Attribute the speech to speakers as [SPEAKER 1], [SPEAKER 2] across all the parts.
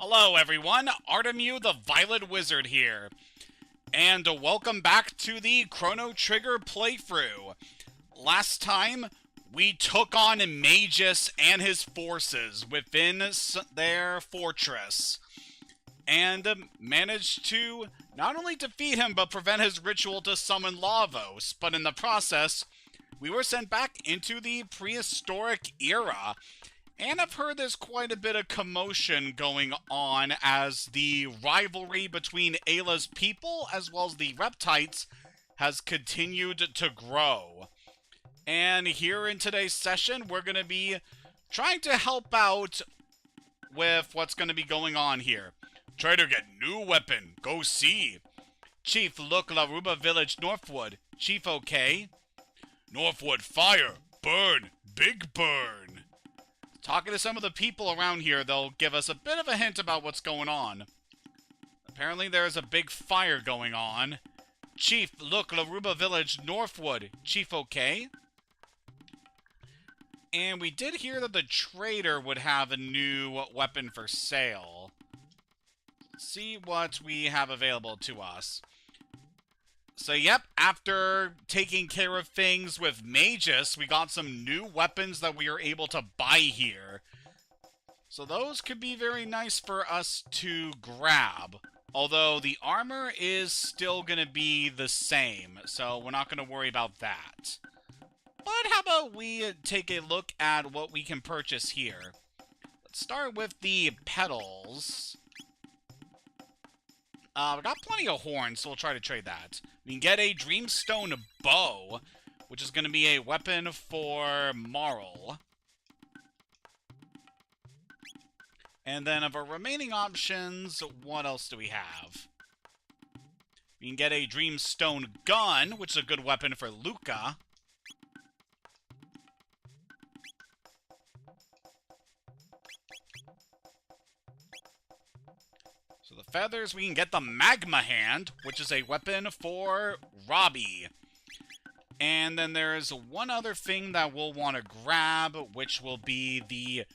[SPEAKER 1] Hello everyone, Artemu the Violet Wizard here, and welcome back to the Chrono Trigger playthrough. Last time, we took on Magus and his forces within their fortress, and managed to not only defeat him, but prevent his ritual to summon Lavos, but in the process, we were sent back into the Prehistoric era. And I've heard there's quite a bit of commotion going on as the rivalry between Ayla's people as well as the Reptites has continued to grow. And here in today's session, we're going to be trying to help out with what's going to be going on here. Try to get new weapon. Go see. Chief, look, Laruba Village, Northwood. Chief, okay? Northwood, fire. Burn. Big burn. Talking to some of the people around here, they'll give us a bit of a hint about what's going on. Apparently there's a big fire going on. Chief, look, Laruba Village, Northwood. Chief, okay? And we did hear that the trader would have a new weapon for sale. Let's see what we have available to us. So, yep, after taking care of things with Magus, we got some new weapons that we are able to buy here. So those could be very nice for us to grab. Although the armor is still going to be the same, so we're not going to worry about that. But how about we take a look at what we can purchase here. Let's start with the petals. We got plenty of horns, so we'll try to trade that. We can get a Dreamstone bow, which is going to be a weapon for Marl. And then of our remaining options, what else do we have? We can get a Dreamstone gun, which is a good weapon for Luca. So the feathers, we can get the Magma Hand, which is a weapon for Robbie. And then there's one other thing that we'll want to grab, which will be the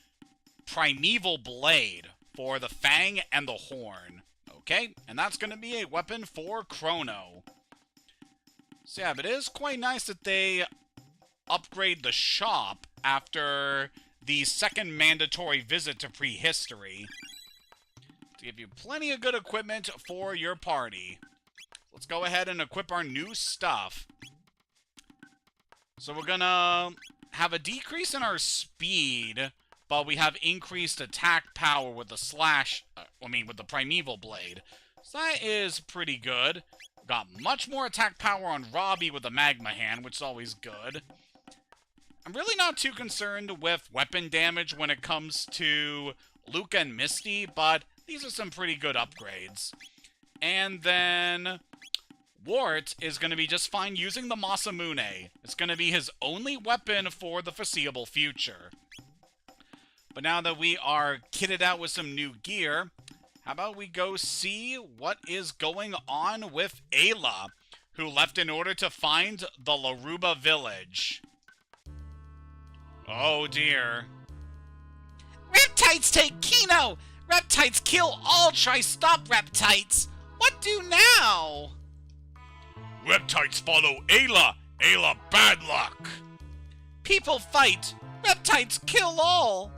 [SPEAKER 1] Primeval Blade for the Fang and the Horn. Okay, and that's going to be a weapon for Crono. So yeah, but it is quite nice that they upgrade the shop after the second mandatory visit to Prehistory. To give you plenty of good equipment for your party. Let's go ahead and equip our new stuff. So we're gonna have a decrease in our speed, but we have increased attack power with the with the Primeval Blade. So that is pretty good. Got much more attack power on Robbie with the Magma Hand, which is always good. I'm really not too concerned with weapon damage when it comes to Luca and Misty, but these are some pretty good upgrades. And then Wart is going to be just fine using the Masamune. It's going to be his only weapon for the foreseeable future. But now that we are kitted out with some new gear, how about we go see what is going on with Ayla, who left in order to find the Laruba village. Oh dear.
[SPEAKER 2] Reptites take Kino! Reptites kill all try stop Reptites! What do now?
[SPEAKER 1] Reptites follow Ayla! Ayla bad luck!
[SPEAKER 2] People fight! Reptites kill all!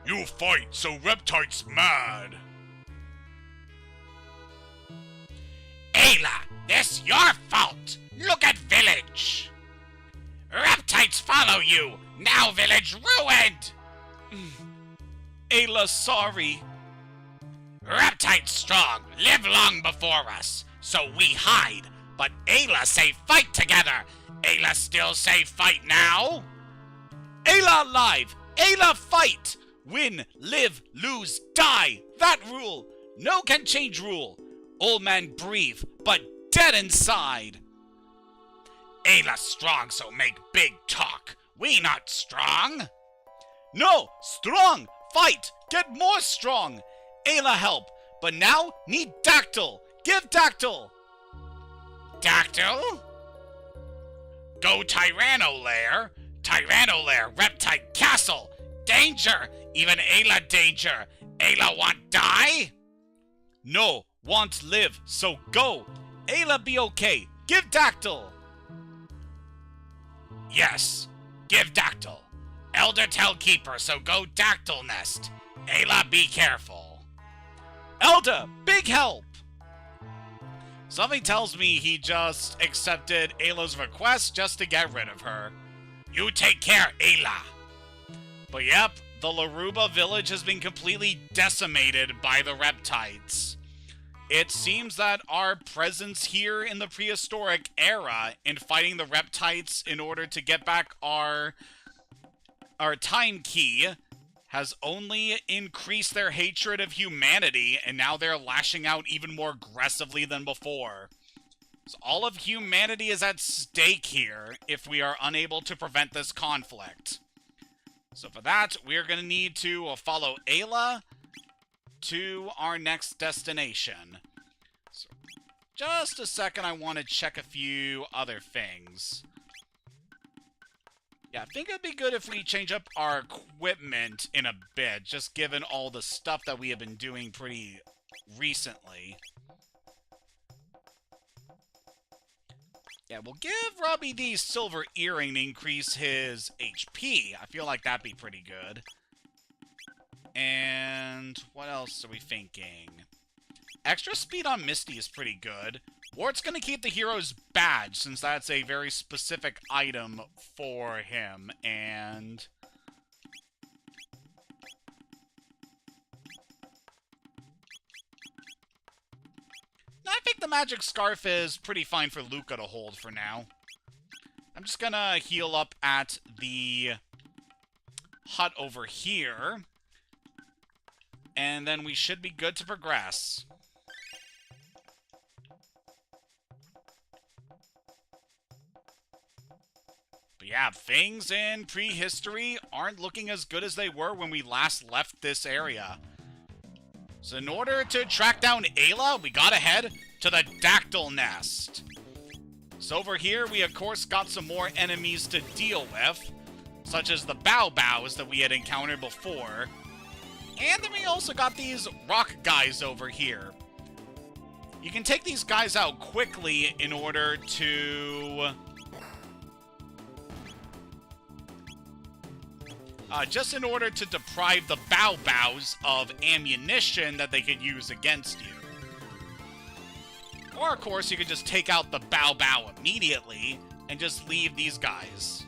[SPEAKER 1] You fight, so Reptites mad!
[SPEAKER 2] Ayla, this your fault! Look at village! Reptites follow you! Now village ruined!
[SPEAKER 1] Ayla, sorry.
[SPEAKER 2] Reptites strong, live long before us, so we hide. But Ayla say fight together. Ayla still say fight now?
[SPEAKER 1] Ayla alive! Ayla fight! Win, live, lose, die! That rule! No can change rule! Old man breathe, but dead inside!
[SPEAKER 2] Ayla strong, so make big talk. We not strong.
[SPEAKER 1] No! Strong! Fight! Get more strong! Ayla help! But now need Dactyl! Give Dactyl!
[SPEAKER 2] Dactyl? Go Tyranno Lair! Tyranno Lair, Reptite Castle! Danger! Even Ayla danger! Ayla want die?
[SPEAKER 1] No, want live, so go! Ayla be okay, give Dactyl!
[SPEAKER 2] Yes, give Dactyl. Elder tell Keeper, so go Dactyl nest. Ayla be careful.
[SPEAKER 1] Elder, big help! Something tells me he just accepted Ayla's request just to get rid of her.
[SPEAKER 2] You take care, Ayla.
[SPEAKER 1] But yep, the Laruba village has been completely decimated by the Reptites. It seems that our presence here in the Prehistoric era in fighting the Reptites in order to get back our time key has only increased their hatred of humanity, and now they're lashing out even more aggressively than before. So all of humanity is at stake here if we are unable to prevent this conflict. So for that, we're going to need to follow Ayla to our next destination. So just a second, I want to check a few other things. Yeah, I think it'd be good if we change up our equipment in a bit, just given all the stuff that we have been doing pretty recently. Yeah, we'll give Robbie the silver earring to increase his HP. I feel like that'd be pretty good. And what else are we thinking? Extra speed on Misty is pretty good. Wart's gonna keep the hero's badge, since that's a very specific item for him, and... I think the magic scarf is pretty fine for Luca to hold for now. I'm just gonna heal up at the hut over here, and then we should be good to progress. But yeah, things in prehistory aren't looking as good as they were when we last left this area. So in order to track down Ayla, we gotta head to the Dactyl Nest. So over here, we of course got some more enemies to deal with, such as the Bows that we had encountered before. And then we also got these rock guys over here. You can take these guys out quickly in order to... just in order to deprive the Bows of ammunition that they could use against you. Or, of course, you could just take out the Bow immediately and just leave these guys.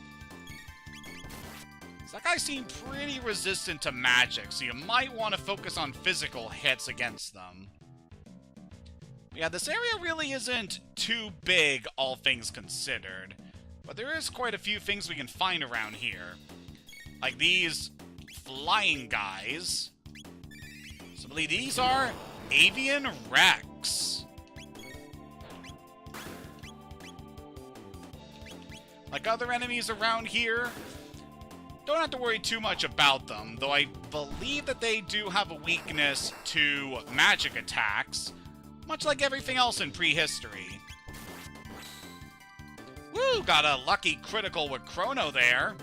[SPEAKER 1] So that guy seemed pretty resistant to magic, so you might want to focus on physical hits against them. But yeah, this area really isn't too big, all things considered. But there is quite a few things we can find around here. Like these flying guys. So I believe these are avian Rex. Like other enemies around here, don't have to worry too much about them, though I believe that they do have a weakness to magic attacks, much like everything else in prehistory. Woo, got a lucky critical with Chrono there.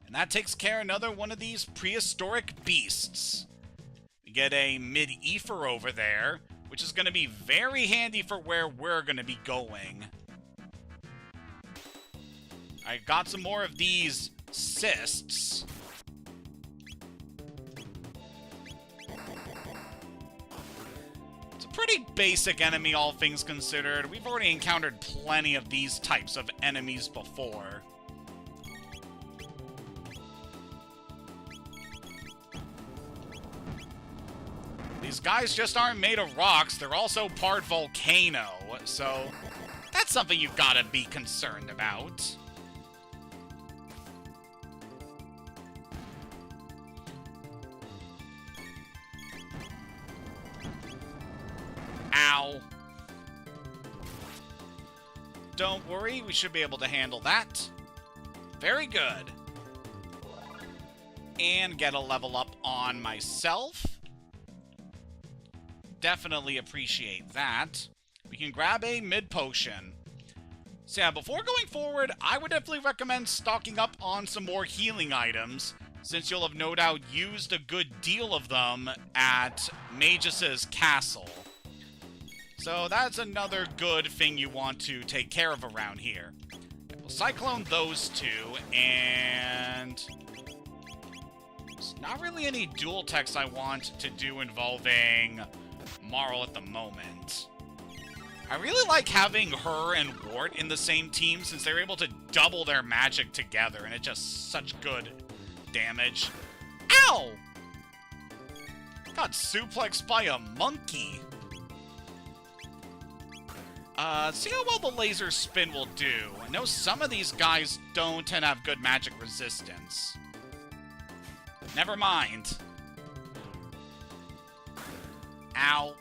[SPEAKER 1] And that takes care of another one of these prehistoric beasts. We get a mid-ether over there, which is going to be very handy for where we're going to be going. I got some more of these cysts. It's a pretty basic enemy, all things considered. We've already encountered plenty of these types of enemies before. These guys just aren't made of rocks, they're also part volcano, so that's something you've got to be concerned about. Ow. Don't worry, we should be able to handle that. Very good. And get a level up on myself. Definitely appreciate that. We can grab a mid potion. So yeah, before going forward, I would definitely recommend stocking up on some more healing items, since you'll have no doubt used a good deal of them at Magus's castle. So that's another good thing you want to take care of around here. We'll cyclone those two, and there's not really any dual techs I want to do involving Marl at the moment. I really like having her and Wart in the same team, since they're able to double their magic together, and it's just such good damage. Ow! Got suplexed by a monkey. See how well the laser spin will do. I know some of these guys don't tend to have good magic resistance. Never mind. Ow.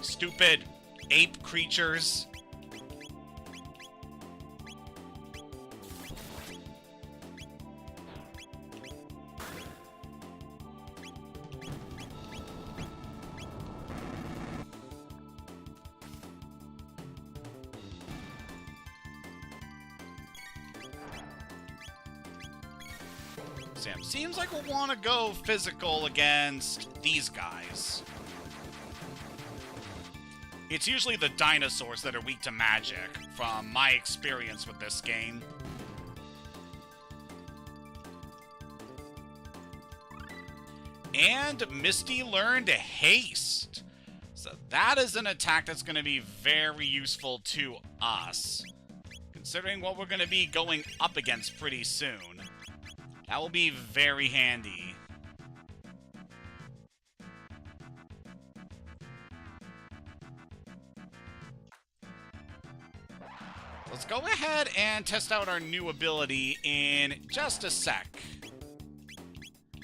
[SPEAKER 1] Stupid ape creatures. Sam, seems like we'll want to go physical against these guys. It's usually the dinosaurs that are weak to magic, from my experience with this game. And Misty learned Haste. So that is an attack that's going to be very useful to us, considering what we're going to be going up against pretty soon. That will be very handy. Let's go ahead and test out our new ability in just a sec.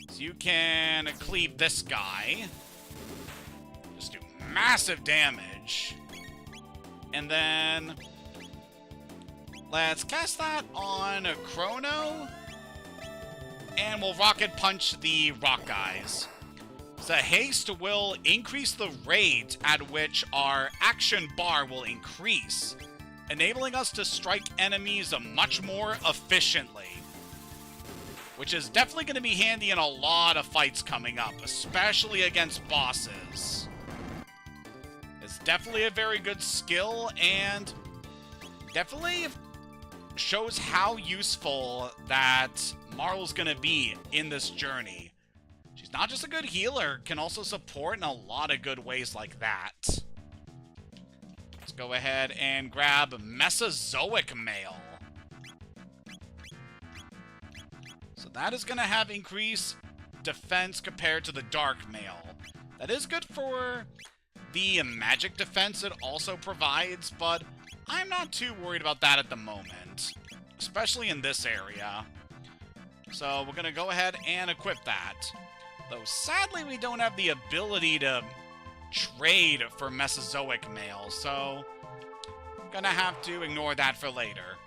[SPEAKER 1] So you can cleave this guy. Just do massive damage. And then let's cast that on Chrono. And we'll rocket punch the rock guys. So haste will increase the rate at which our action bar will increase, enabling us to strike enemies much more efficiently. Which is definitely going to be handy in a lot of fights coming up, especially against bosses. It's definitely a very good skill, and definitely shows how useful that Marl's going to be in this journey. She's not just a good healer, can also support in a lot of good ways like that. Let's go ahead and grab Mesozoic Male. So that is going to have increased defense compared to the Dark Male. That is good for the magic defense it also provides, but I'm not too worried about that at the moment, especially in this area. So we're going to go ahead and equip that. Though sadly we don't have the ability to trade for Mesozoic Male, so I'm going to have to ignore that for later.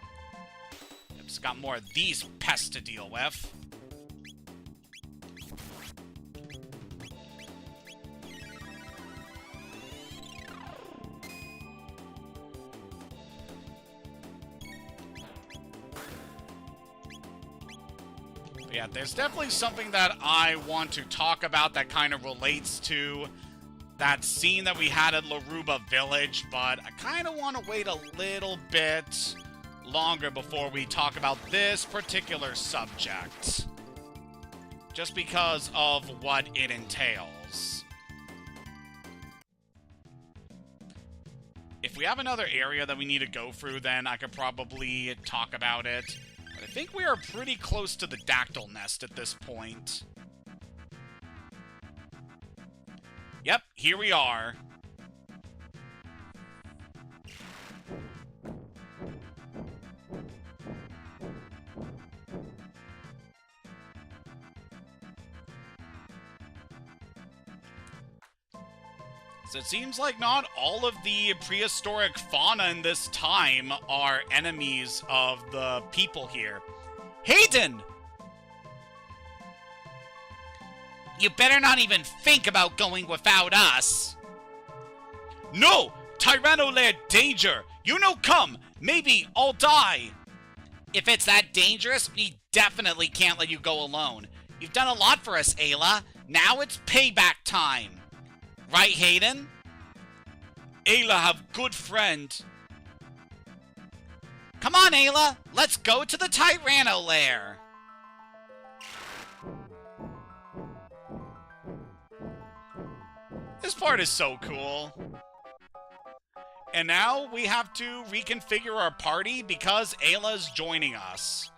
[SPEAKER 1] I've just got more of these pests to deal with. Yeah, there's definitely something that I want to talk about that kind of relates to that scene that we had at Laruba Village, but I kind of want to wait a little bit longer before we talk about this particular subject, just because of what it entails. If we have another area that we need to go through, then I could probably talk about it. I think we are pretty close to the Dactyl Nest at this point. Yep, here we are. So it seems like not all of the prehistoric fauna in this time are enemies of the people here. Hayden!
[SPEAKER 2] You better not even think about going without us.
[SPEAKER 1] No! Tyranno Lair danger! You know come! Maybe I'll die!
[SPEAKER 2] If it's that dangerous, we definitely can't let you go alone. You've done a lot for us, Ayla. Now it's payback time. Right, Hayden?
[SPEAKER 1] Ayla have good friend.
[SPEAKER 2] Come on, Ayla. Let's go to the Tyranno Lair.
[SPEAKER 1] This part is so cool. And now we have to reconfigure our party because Ayla's joining us.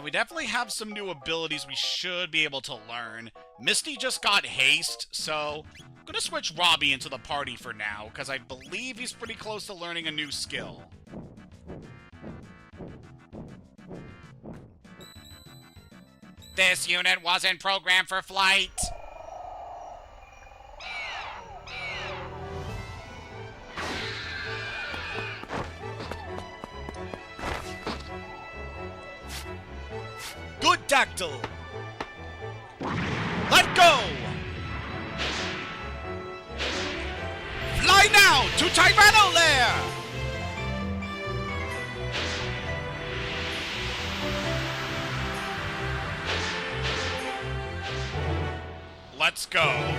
[SPEAKER 1] We definitely have some new abilities we should be able to learn. Misty just got haste, so I'm gonna switch Robbie into the party for now, because I believe he's pretty close to learning a new skill.
[SPEAKER 2] This unit wasn't programmed for flight.
[SPEAKER 1] Good Dactyl! Let go! Fly now to Tyranno Lair! Let's go.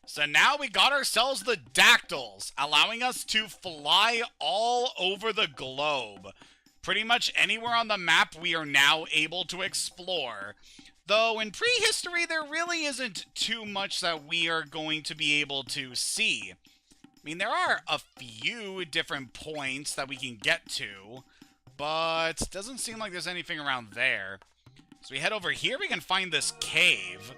[SPEAKER 1] So now we got ourselves the Dactyls, allowing us to fly all over the globe. Pretty much anywhere on the map we are now able to explore. Though in prehistory there really isn't too much that we are going to be able to see. I mean, there are a few different points that we can get to, but it doesn't seem like there's anything around there. So we head over here, we can find this cave.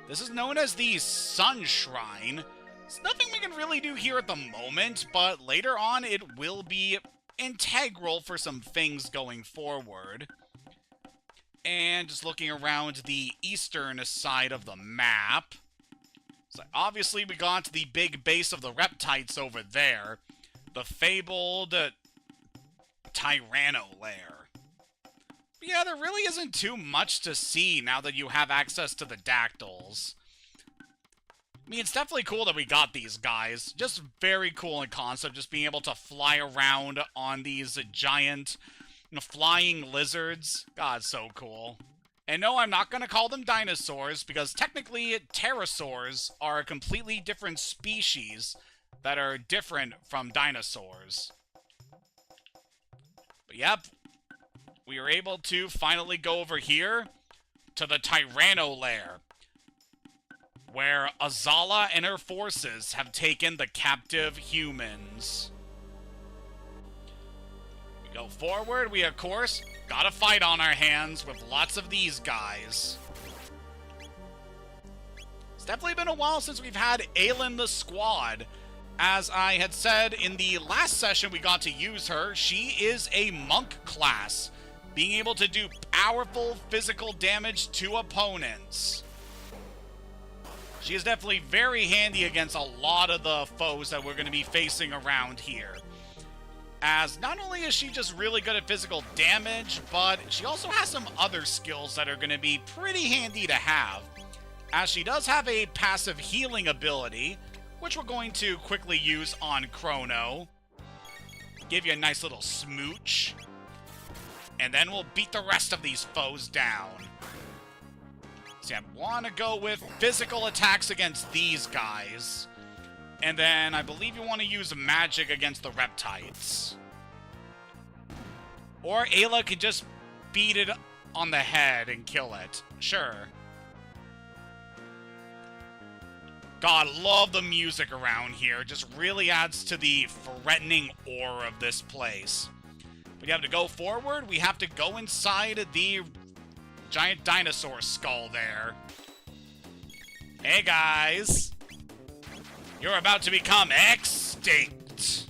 [SPEAKER 1] This is known as the Sun Shrine. There's nothing we can really do here at the moment, but later on it will be integral for some things going forward. And just looking around the eastern side of the map. So obviously we got the big base of the Reptites over there. The fabled Tyranno Lair. Yeah, there really isn't too much to see now that you have access to the Dactyls. I mean, it's definitely cool that we got these guys. Just very cool in concept, just being able to fly around on these giant, flying lizards. God, so cool. And no, I'm not going to call them dinosaurs, because technically pterosaurs are a completely different species that are different from dinosaurs. But yep. We are able to finally go over here to the Tyranno Lair, where Azala and her forces have taken the captive humans. We go forward, we of course got a fight on our hands with lots of these guys. It's definitely been a while since we've had Ayla in the squad. As I had said in the last session we got to use her, she is a monk class, being able to do powerful physical damage to opponents. She is definitely very handy against a lot of the foes that we're going to be facing around here. As not only is she just really good at physical damage, but she also has some other skills that are going to be pretty handy to have. As she does have a passive healing ability, which we're going to quickly use on Chrono. Give you a nice little smooch. And then we'll beat the rest of these foes down. See, I want to go with physical attacks against these guys. And then I believe you want to use magic against the Reptites. Or Ayla could just beat it on the head and kill it. Sure. God, love the music around here. Just really adds to the threatening aura of this place. We have to go forward. We have to go inside the giant dinosaur skull there. Hey, guys. You're about to become extinct.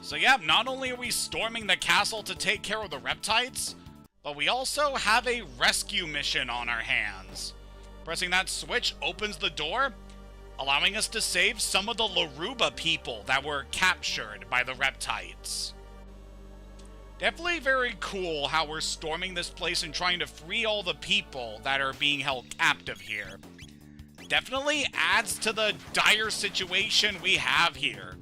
[SPEAKER 1] So yeah, not only are we storming the castle to take care of the Reptites, but we also have a rescue mission on our hands. Pressing that switch opens the door, allowing us to save some of the Laruba people that were captured by the Reptites. Definitely very cool how we're storming this place and trying to free all the people that are being held captive here. Definitely adds to the dire situation we have here.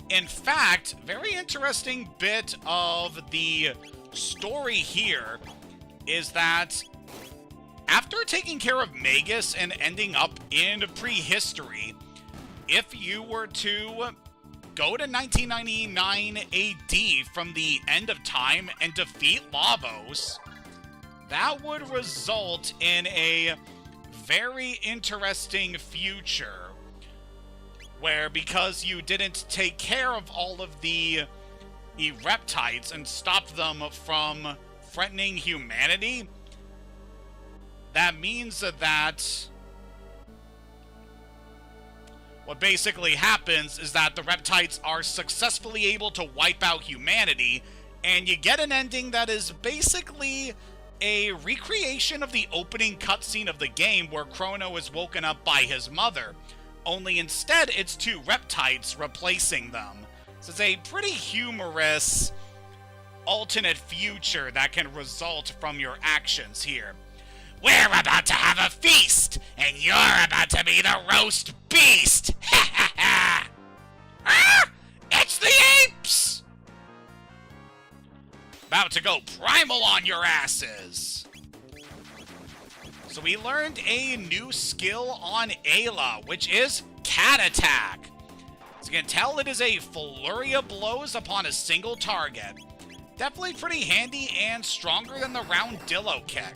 [SPEAKER 1] In fact, very interesting bit of the story here is that after taking care of Magus and ending up in prehistory, if you were to go to 1999 AD from the end of time and defeat Lavos, that would result in a very interesting future where, because you didn't take care of all of the Reptites and stop them from threatening humanity, that means that what basically happens is that the Reptites are successfully able to wipe out humanity, and you get an ending that is basically a recreation of the opening cutscene of the game where Crono is woken up by his mother, only instead it's two Reptites replacing them. So it's a pretty humorous alternate future that can result from your actions here.
[SPEAKER 2] We're about to have a feast, and you're about to be the roast beast! Ha ha ha! Ah! It's the apes!
[SPEAKER 1] About to go primal on your asses! So we learned a new skill on Ayla, which is Cat Attack. As you can tell, it is a flurry of blows upon a single target. Definitely pretty handy and stronger than the Roundillo kick.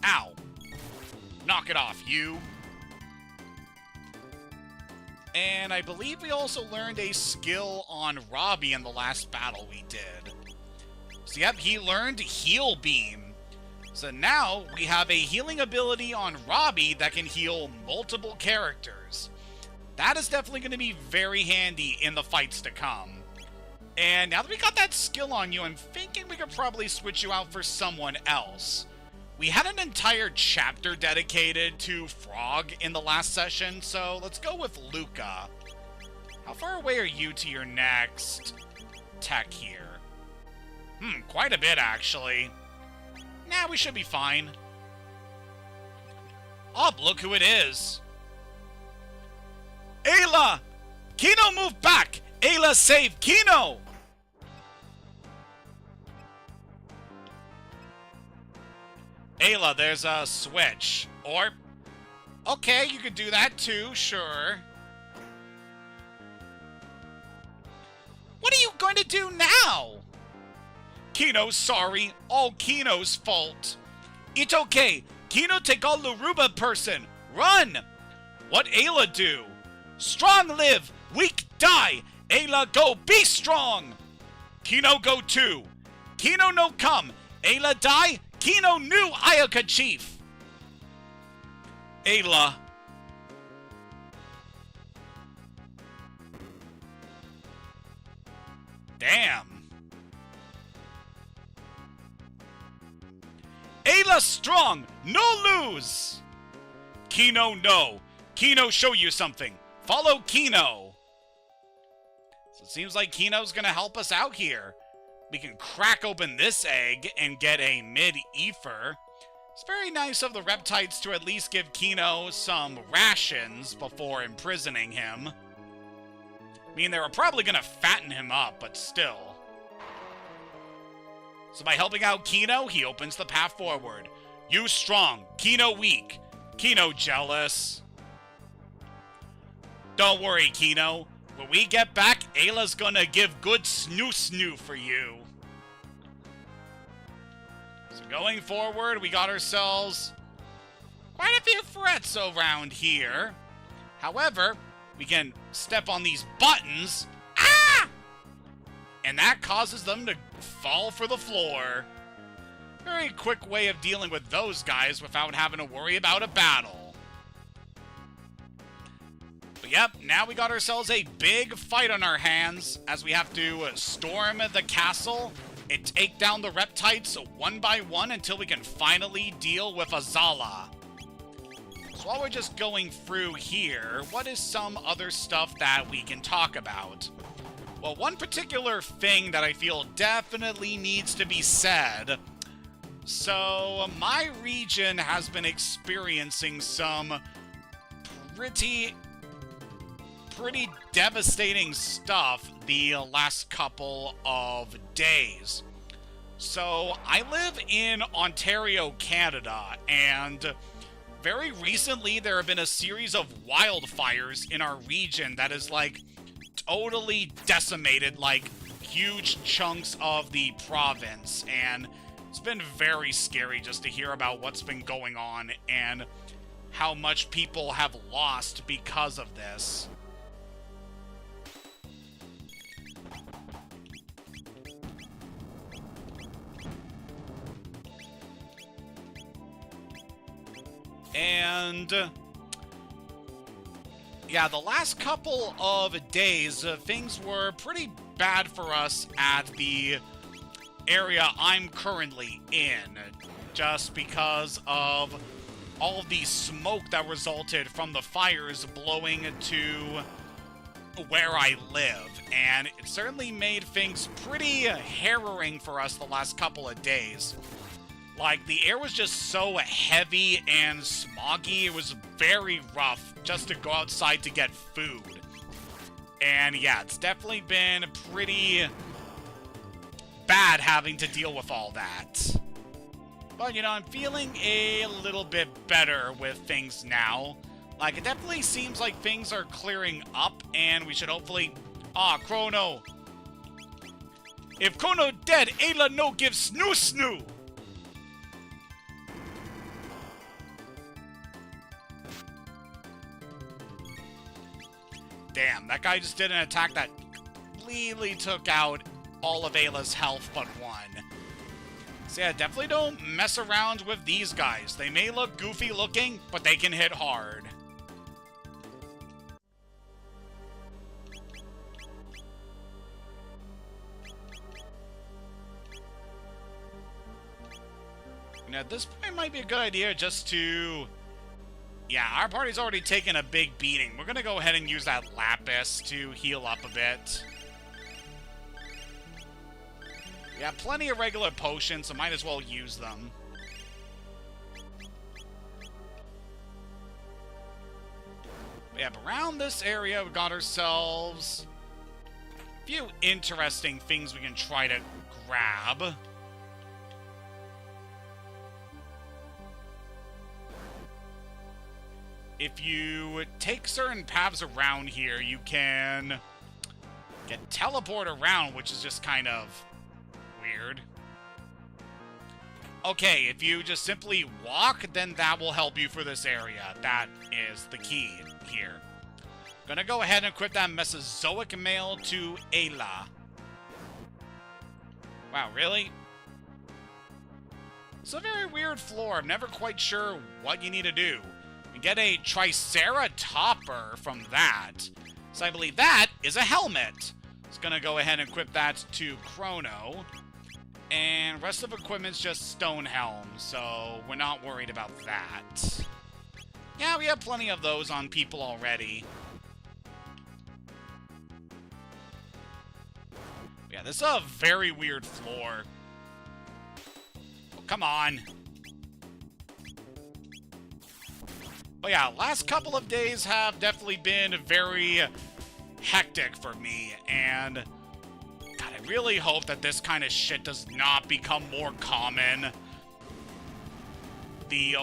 [SPEAKER 1] Ow. Knock it off, you. And I believe we also learned a skill on Robbie in the last battle we did. So yep, he learned Heal Beam. So now we have a healing ability on Robbie that can heal multiple characters. That is definitely going to be very handy in the fights to come. And now that we got that skill on you, I'm thinking we could probably switch you out for someone else. We had an entire chapter dedicated to Frog in the last session, so let's go with Luca. How far away are you to your next tech here? Quite a bit, actually. Nah, we should be fine. Oh, look who it is. Ayla! Kino, move back! Ayla, save Kino! Ayla, there's a switch. Or, okay, you could do that too, sure. What are you going to do now? Kino, sorry. All Kino's fault. It's okay. Kino take all Laruba person. Run! What Ayla do? Strong live, weak die. Ayla go be strong. Kino go too. Kino no come. Ayla die. Kino new Ayaka chief. Ayla. Damn. Ayla strong, no lose. Kino no. Kino show you something. Follow Kino. So it seems like Kino's gonna help us out here. We can crack open this egg and get a mid-ether. It's very nice of the Reptites to at least give Kino some rations before imprisoning him. I mean, they were probably gonna fatten him up, but still. So by helping out Kino, he opens the path forward. You strong, Kino weak. Kino jealous. Don't worry, Kino. When we get back, Ayla's gonna give good snoo-snoo for you. So going forward, we got ourselves quite a few threats around here. However, we can step on these buttons. Ah! And that causes them to fall for the floor. Very quick way of dealing with those guys without having to worry about a battle. But yep, now we got ourselves a big fight on our hands as we have to storm the castle and take down the Reptites one by one until we can finally deal with Azala. So while we're just going through here, what is some other stuff that we can talk about? Well, one particular thing that I feel definitely needs to be said. So, my region has been experiencing some pretty devastating stuff the last couple of days. So, I live in Ontario, Canada, and very recently there have been a series of wildfires in our region that is, like, totally decimated, like, huge chunks of the province, and it's been very scary just to hear about what's been going on and how much people have lost because of this. And yeah, the last couple of days, things were pretty bad for us at the area I'm currently in, just because of all of the smoke that resulted from the fires blowing to where I live, and it certainly made things pretty harrowing for us the last couple of days. Like, the air was just so heavy and smoggy, it was very rough just to go outside to get food. And yeah, it's definitely been pretty bad having to deal with all that. But, you know, I'm feeling a little bit better with things now. Like, it definitely seems like things are clearing up, and we should hopefully... Chrono! If Chrono dead, Ayla no give snoo snoo! Damn, that guy just did an attack that completely took out all of Ayla's health but one. So yeah, definitely don't mess around with these guys. They may look goofy looking, but they can hit hard. And at this point, it might be a good idea just to... Yeah, our party's already taken a big beating. We're gonna go ahead and use that Lapis to heal up a bit. We have plenty of regular potions, so might as well use them. But yeah, around this area, we've got ourselves a few interesting things we can try to grab. If you take certain paths around here, you can get teleport around, which is just kind of weird. Okay, if you just simply walk, then that will help you for this area. That is the key here. Gonna go ahead and equip that Mesozoic mail to Ayla. Wow, really? It's a very weird floor. I'm never quite sure what you need to do. You get a Triceratopper from that. So I believe that is a helmet. It's gonna go ahead and equip that to Chrono. And rest of equipment's just stone helm, so we're not worried about that. Yeah, we have plenty of those on people already. Yeah, this is a very weird floor. Oh, come on. But yeah, last couple of days have definitely been very hectic for me, and God, I really hope that this kind of shit does not become more common the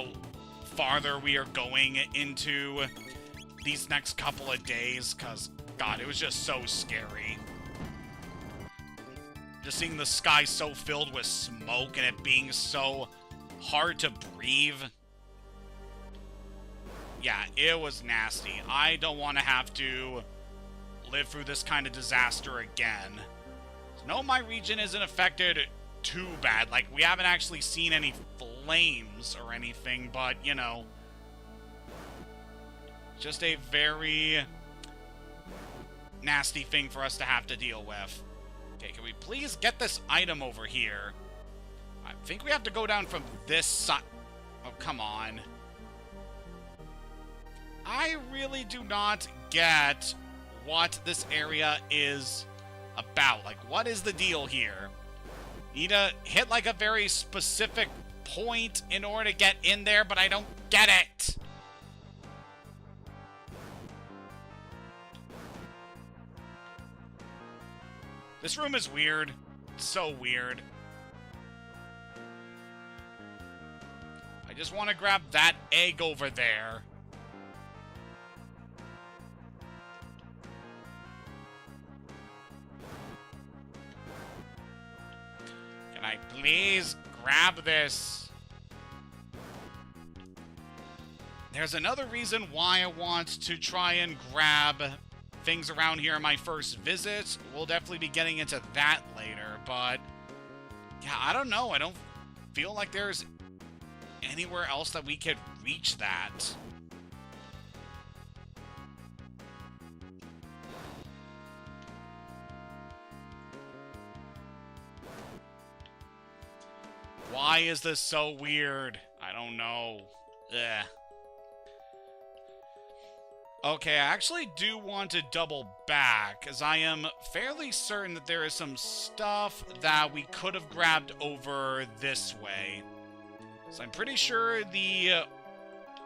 [SPEAKER 1] farther we are going into these next couple of days, because, God, it was just so scary. Just seeing the sky so filled with smoke and it being so hard to breathe. Yeah, it was nasty. I don't want to have to live through this kind of disaster again. So no, my region isn't affected too bad. Like, we haven't actually seen any flames or anything, but, you know, just a very nasty thing for us to have to deal with. Okay, can we please get this item over here? I think we have to go down from this side. Oh, come on. I really do not get what this area is about. Like, what is the deal here? Need to hit, like, a very specific point in order to get in there, but I don't get it. This room is weird. It's so weird. I just want to grab that egg over there. Can I please grab this? There's another reason why I want to try and grab things around here in my first visit. We'll definitely be getting into that later, but yeah, I don't know. I don't feel like there's anywhere else that we could reach that. Why is this so weird? I don't know. Ugh. Okay, I actually do want to double back, as I am fairly certain that there is some stuff that we could have grabbed over this way. So I'm pretty sure the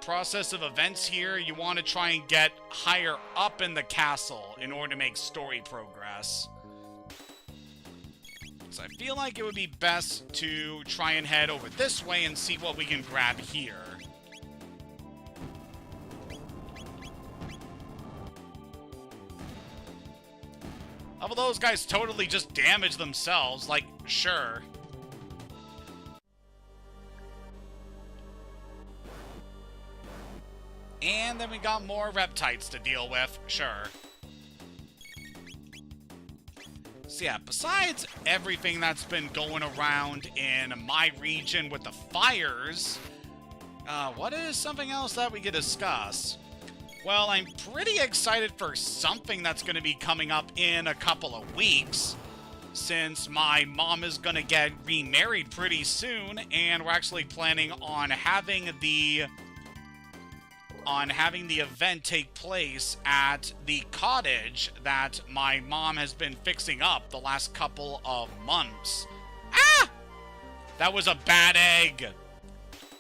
[SPEAKER 1] process of events here, you want to try and get higher up in the castle in order to make story progress. So I feel like it would be best to try and head over this way and see what we can grab here. Although those guys totally just damage themselves, like, sure. And then we got more Reptites to deal with, sure. So yeah, besides everything that's been going around in my region with the fires, what is something else that we could discuss? Well, I'm pretty excited for something that's going to be coming up in a couple of weeks, since my mom is going to get remarried pretty soon, and we're actually planning on having the event take place at the cottage that my mom has been fixing up the last couple of months. Ah! That was a bad egg.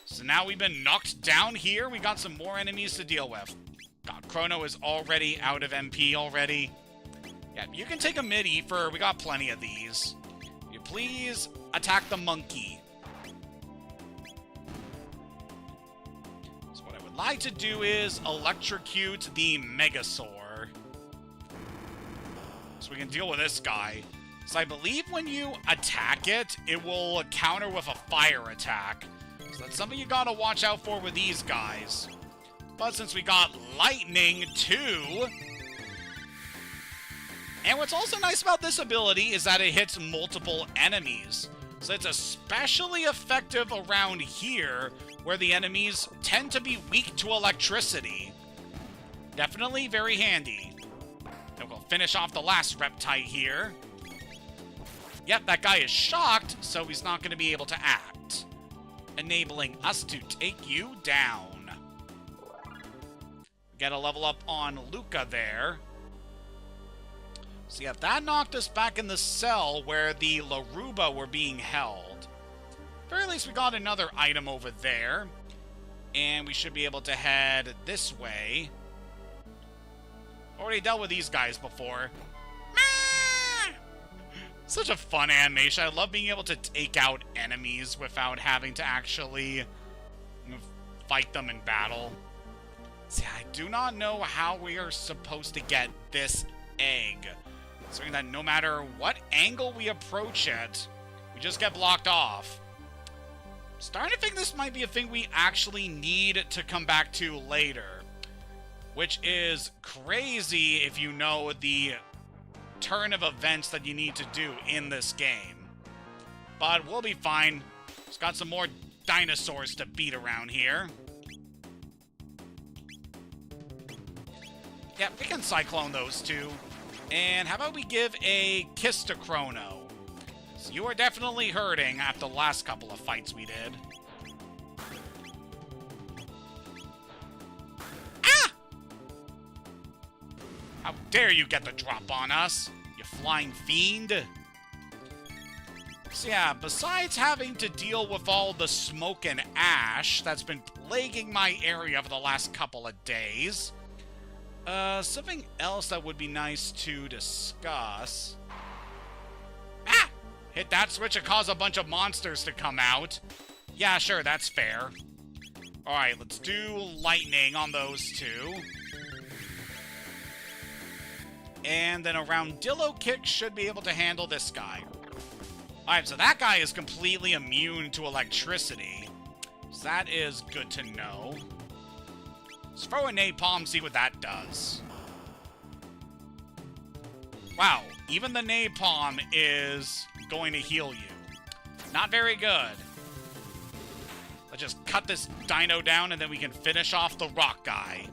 [SPEAKER 1] So now we've been knocked down here. We got some more enemies to deal with. God, Chrono is already out of MP already. Yeah, you can take a midi for... We got plenty of these. You please attack the monkey. So what I would like to do is electrocute the Megasaur, so we can deal with this guy. So I believe when you attack it, it will counter with a fire attack. So that's something you gotta watch out for with these guys. But since we got lightning too... And what's also nice about this ability is that it hits multiple enemies. So it's especially effective around here, where the enemies tend to be weak to electricity. Definitely very handy. And we'll finish off the last Reptite here. Yep, that guy is shocked, so he's not going to be able to act, enabling us to take you down. Get a level up on Luca there. So yeah, that knocked us back in the cell where the Laruba were being held. At very least we got another item over there. And we should be able to head this way. Already dealt with these guys before. Such a fun animation. I love being able to take out enemies without having to actually fight them in battle. See, I do not know how we are supposed to get this egg. So that no matter what angle we approach it, we just get blocked off. Starting to think this might be a thing we actually need to come back to later. Which is crazy if you know the turn of events that you need to do in this game. But we'll be fine. Just got some more dinosaurs to beat around here. Yeah, we can cyclone those two. And how about we give a kiss to Chrono? So you are definitely hurting after the last couple of fights we did. Ah! How dare you get the drop on us, you flying fiend! So yeah, besides having to deal with all the smoke and ash that's been plaguing my area for the last couple of days, something else that would be nice to discuss. Ah! Hit that switch and cause a bunch of monsters to come out. Yeah, sure, that's fair. Alright, let's do lightning on those two. And then a Roundillo kick should be able to handle this guy. Alright, so that guy is completely immune to electricity. So that is good to know. Let's throw a napalm, see what that does. Wow, even the napalm is going to heal you. Not very good. Let's just cut this dino down and then we can finish off the rock guy.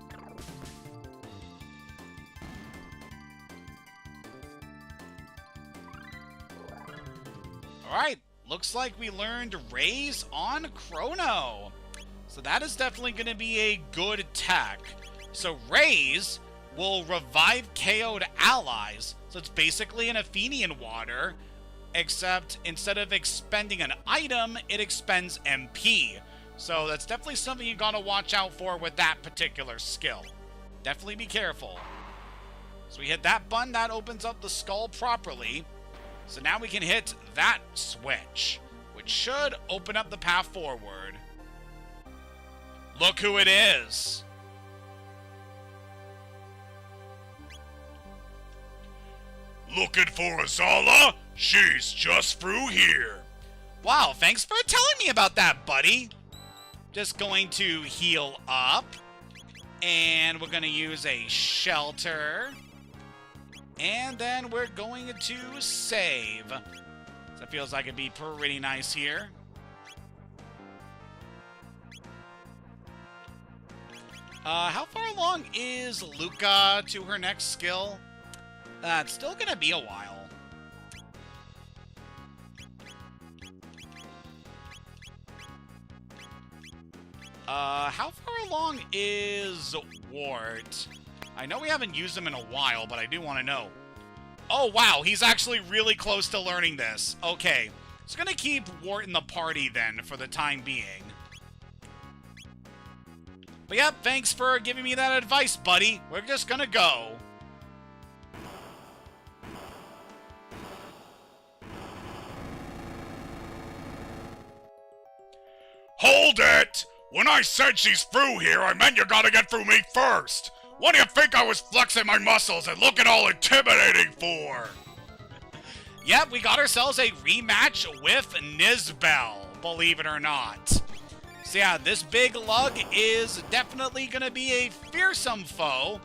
[SPEAKER 1] Alright, looks like we learned Raise on Chrono. So that is definitely going to be a good tech. So Raise will revive KO'd allies. So it's basically an Athenian water, except instead of expending an item, it expends MP. So that's definitely something you gotta watch out for with that particular skill. Definitely be careful. So we hit that button, that opens up the skull properly. So now we can hit that switch, which should open up the path forward. Look who it is!
[SPEAKER 2] Looking for Azala? She's just through here.
[SPEAKER 1] Wow, thanks for telling me about that, buddy. Just going to heal up. And we're going to use a shelter. And then we're going to save. So it feels like it'd be pretty nice here. How far along is Luca to her next skill? It's still gonna be a while. How far along is Wart? I know we haven't used him in a while, but I do want to know. Oh, wow, he's actually really close to learning this. Okay, so gonna keep Wart in the party then for the time being. But yep, thanks for giving me that advice, buddy. We're just gonna go.
[SPEAKER 2] Hold it! When I said she's through here, I meant you gotta get through me first! What do you think I was flexing my muscles and looking all intimidating for?
[SPEAKER 1] Yep, we got ourselves a rematch with Nizbel, believe it or not. So yeah, this big lug is definitely going to be a fearsome foe,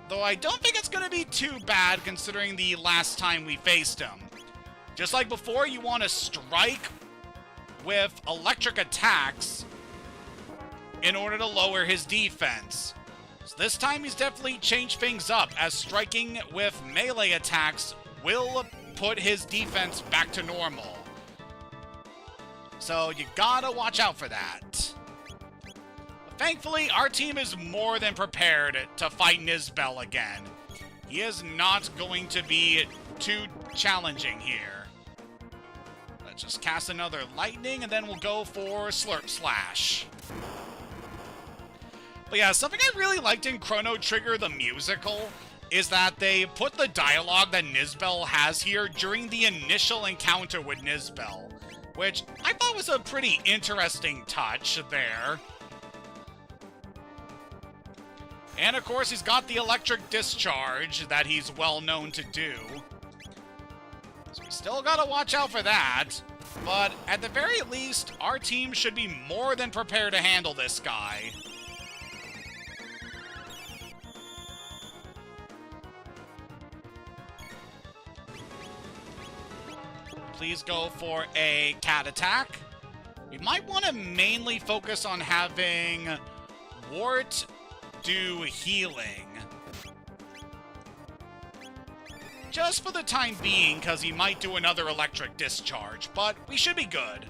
[SPEAKER 1] though I don't think it's going to be too bad considering the last time we faced him. Just like before, you want to strike with electric attacks in order to lower his defense. So this time he's definitely changed things up, as striking with melee attacks will put his defense back to normal. So you gotta watch out for that. But thankfully, our team is more than prepared to fight Nizbel again. He is not going to be too challenging here. Let's just cast another lightning, and then we'll go for Slurp Slash. But yeah, something I really liked in Chrono Trigger the musical is that they put the dialogue that Nizbel has here during the initial encounter with Nizbel, which I thought was a pretty interesting touch there. And of course, he's got the electric discharge that he's well known to do. So we still gotta watch out for that. But at the very least, our team should be more than prepared to handle this guy. Please go for a cat attack. We might want to mainly focus on having Wart do healing. just for the time being, because he might do another electric discharge, but we should be good.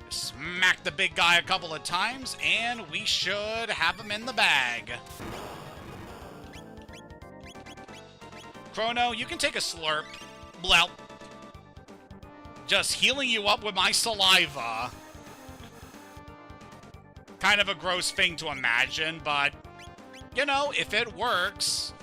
[SPEAKER 1] Smack the big guy a couple of times, and we should have him in the bag. Chrono, you can take a slurp. Well, just healing you up with my saliva. Kind of a gross thing to imagine, but, you know, if it works.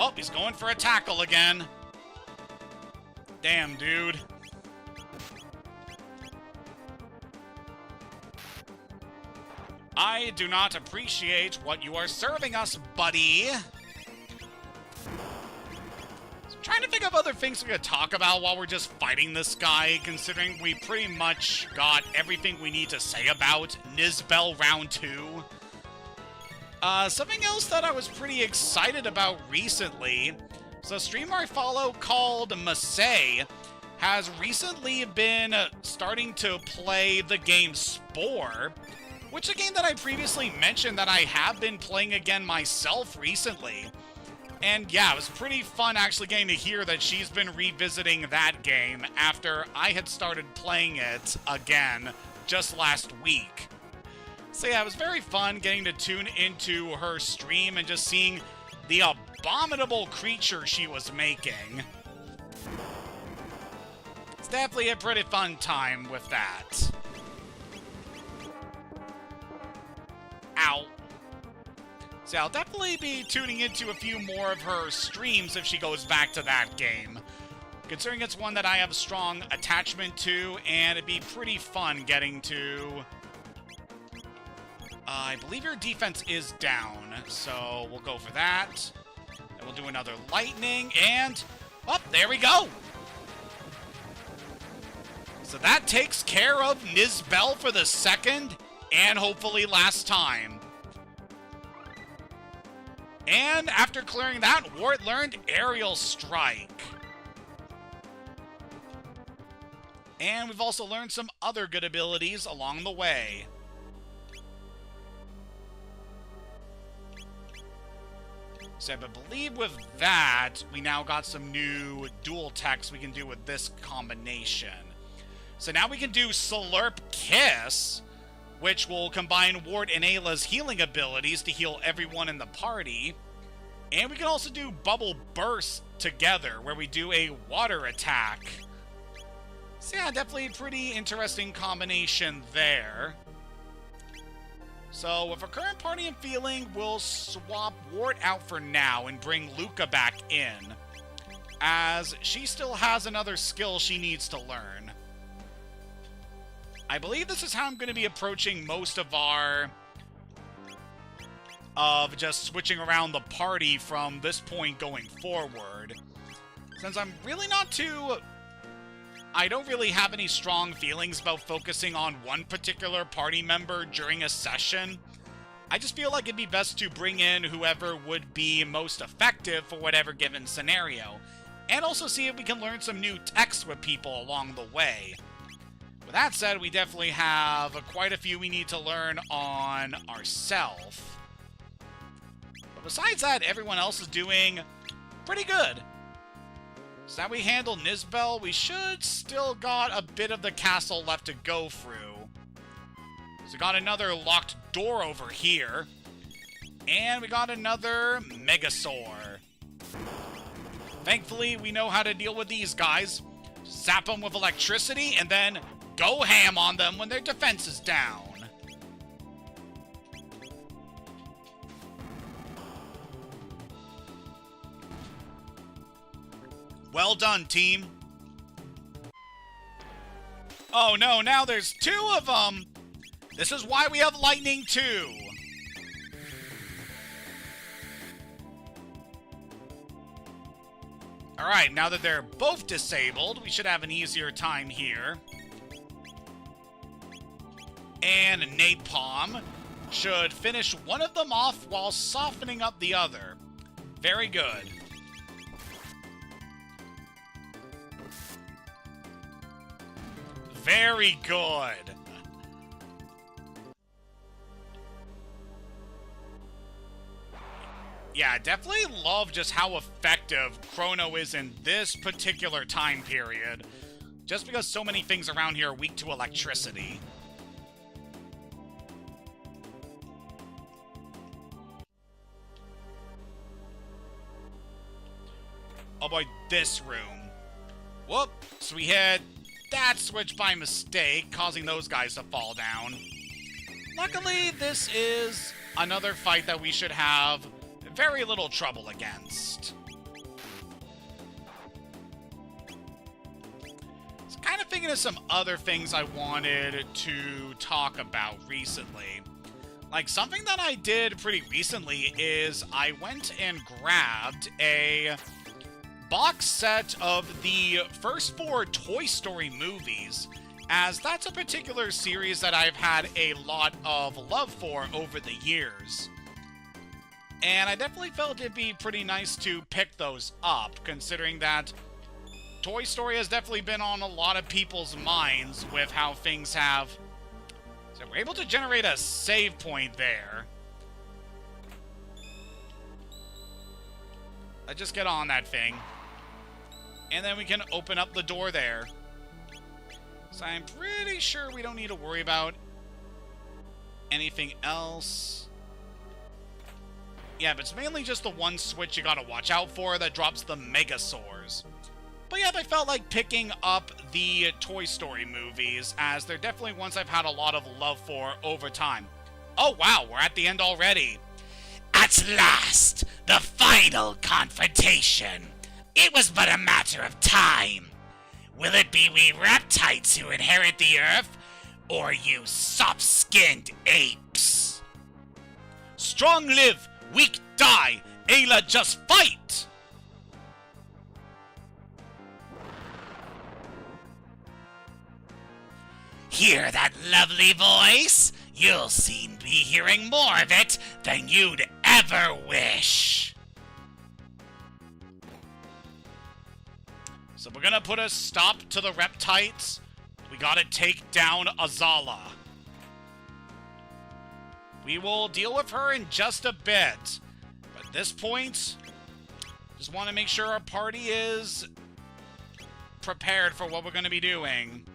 [SPEAKER 1] Oh, he's going for a tackle again. Damn, dude. I do not appreciate what you are serving us, buddy. So I'm trying to think of other things we could talk about while we're just fighting this guy, considering we pretty much got everything we need to say about Nizbel Round 2. Something else that I was pretty excited about recently. So a streamer I follow called Masay has recently been starting to play the game Spore, which is a game that I previously mentioned that I have been playing again myself recently. And yeah, it was pretty fun actually getting to hear that she's been revisiting that game after I had started playing it again just last week. So yeah, it was very fun getting to tune into her stream and just seeing the abominable creature she was making. It's definitely a pretty fun time with that. Ow. So I'll definitely be tuning into a few more of her streams if she goes back to that game, considering it's one that I have a strong attachment to, and it'd be pretty fun getting to... I believe your defense is down, so we'll go for that. And we'll do another lightning, and... oh, there we go! So that takes care of Nizbel for the second, and hopefully last time. And after clearing that, Wart learned Aerial Strike. And we've also learned some other good abilities along the way. So I believe with that, we now got some new dual techs we can do with this combination. So now we can do Slurp Kiss, which will combine Ward and Ayla's healing abilities to heal everyone in the party. And we can also do Bubble Burst together, where we do a water attack. So yeah, definitely a pretty interesting combination there. So with our current party and feeling, we'll swap Ward out for now and bring Luca back in, as she still has another skill she needs to learn. I believe this is how I'm going to be approaching most of our... of just switching around the party from this point going forward. Since I'm really not too... I don't really have any strong feelings about focusing on one particular party member during a session. I just feel like it'd be best to bring in whoever would be most effective for whatever given scenario, and also see if we can learn some new techs with people along the way. With that said, we definitely have quite a few we need to learn on ourselves. But besides that, everyone else is doing pretty good. So now we handle Nizbel, we should still got a bit of the castle left to go through. So we got another locked door over here. And we got another Megasaur. Thankfully, we know how to deal with these guys. Zap them with electricity and then go ham on them when their defense is down. Well done, team. Oh no, now there's two of them. This is why we have lightning too. Alright, now that they're both disabled, we should have an easier time here. And Napalm should finish one of them off while softening up the other. Very good. Very good. Yeah, definitely love just how effective Chrono is in this particular time period. Just because so many things around here are weak to electricity. Oh boy, this room. Whoops, we hit that switch by mistake, causing those guys to fall down. Luckily, this is another fight that we should have very little trouble against. I was kind of thinking of some other things I wanted to talk about recently. Like, something that I did pretty recently is I went and grabbed a box set of the first 4 Toy Story movies, as that's a particular series that I've had a lot of love for over the years. And I definitely felt it'd be pretty nice to pick those up, considering that Toy Story has definitely been on a lot of people's minds with how things have... So we're able to generate a save point there. Let's just get on that thing. And then we can open up the door there. So I'm pretty sure we don't need to worry about anything else. Yeah, but it's mainly just the one switch you gotta watch out for that drops the Megasaurs. But yeah, I felt like picking up the Toy Story movies, as they're definitely ones I've had a lot of love for over time. Oh wow, we're at the end already.
[SPEAKER 2] At last, the final confrontation. It was but a matter of time. Will it be we Reptites who inherit the Earth, or you soft-skinned apes?
[SPEAKER 1] Strong live, weak die. Ayla, just fight!
[SPEAKER 2] Hear that lovely voice? You'll soon be hearing more of it than you'd ever wish.
[SPEAKER 1] So we're gonna put a stop to the Reptites. We gotta take down Azala. We will deal with her in just a bit. But at this point, just want to make sure our party is prepared for what we're gonna be doing.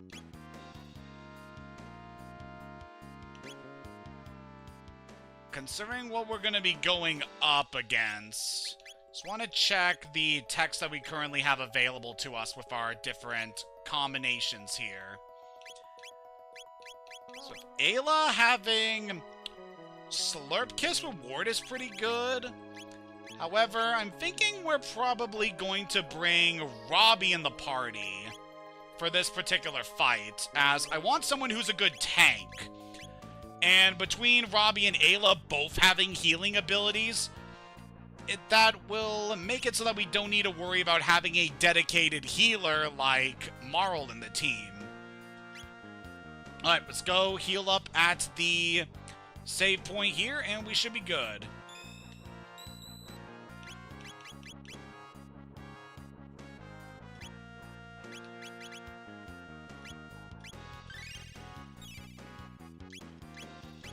[SPEAKER 1] Considering what we're gonna be going up against, just want to check the text that we currently have available to us with our different combinations here. So Ayla having Slurp Kiss reward is pretty good. However, I'm thinking we're probably going to bring Robbie in the party for this particular fight, as I want someone who's a good tank. And between Robbie and Ayla both having healing abilities, that will make it so that we don't need to worry about having a dedicated healer like Marl in the team. Alright, let's go heal up at the save point here, and we should be good.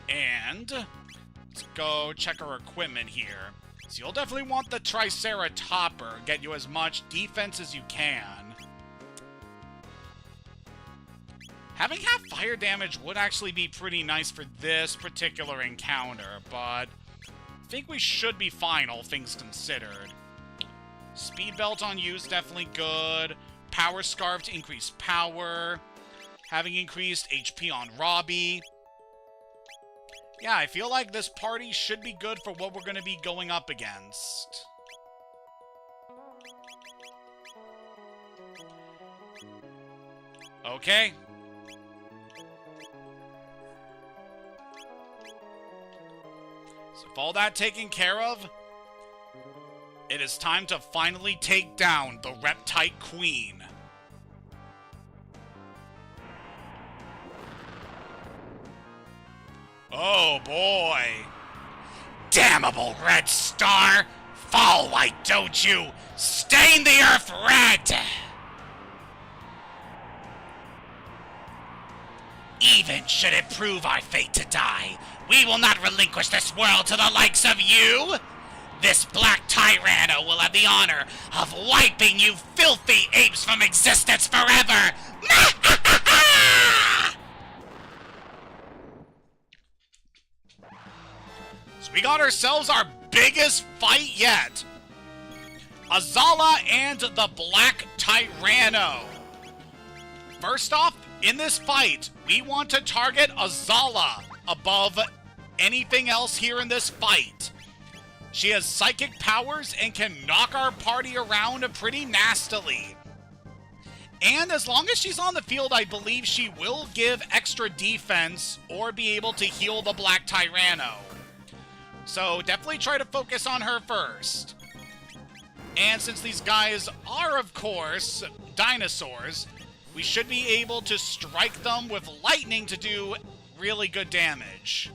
[SPEAKER 1] And let's go check our equipment here. So you'll definitely want the Triceratopper, get you as much defense as you can. Having half fire damage would actually be pretty nice for this particular encounter, but I think we should be fine, all things considered. Speed Belt on you is definitely good. Power Scarf to increase power. Having increased HP on Robbie. Yeah, I feel like this party should be good for what we're going to be going up against. Okay. So with all that taken care of, It is time to finally take down the Reptite Queen. Oh boy.
[SPEAKER 2] Damnable red star! Fall, why don't you? Stain the earth red! Even should it prove our fate to die, we will not relinquish this world to the likes of you! This black tyranno will have the honor of wiping you filthy apes from existence forever!
[SPEAKER 1] So we got ourselves our biggest fight yet. Azala and the Black Tyranno. First off, in this fight, we want to target Azala above anything else here in this fight. She has psychic powers and can knock our party around pretty nastily. And as long as she's on the field, I believe she will give extra defense or be able to heal the Black Tyranno. So definitely try to focus on her first. And since these guys are, of course, dinosaurs, we should be able to strike them with lightning to do really good damage.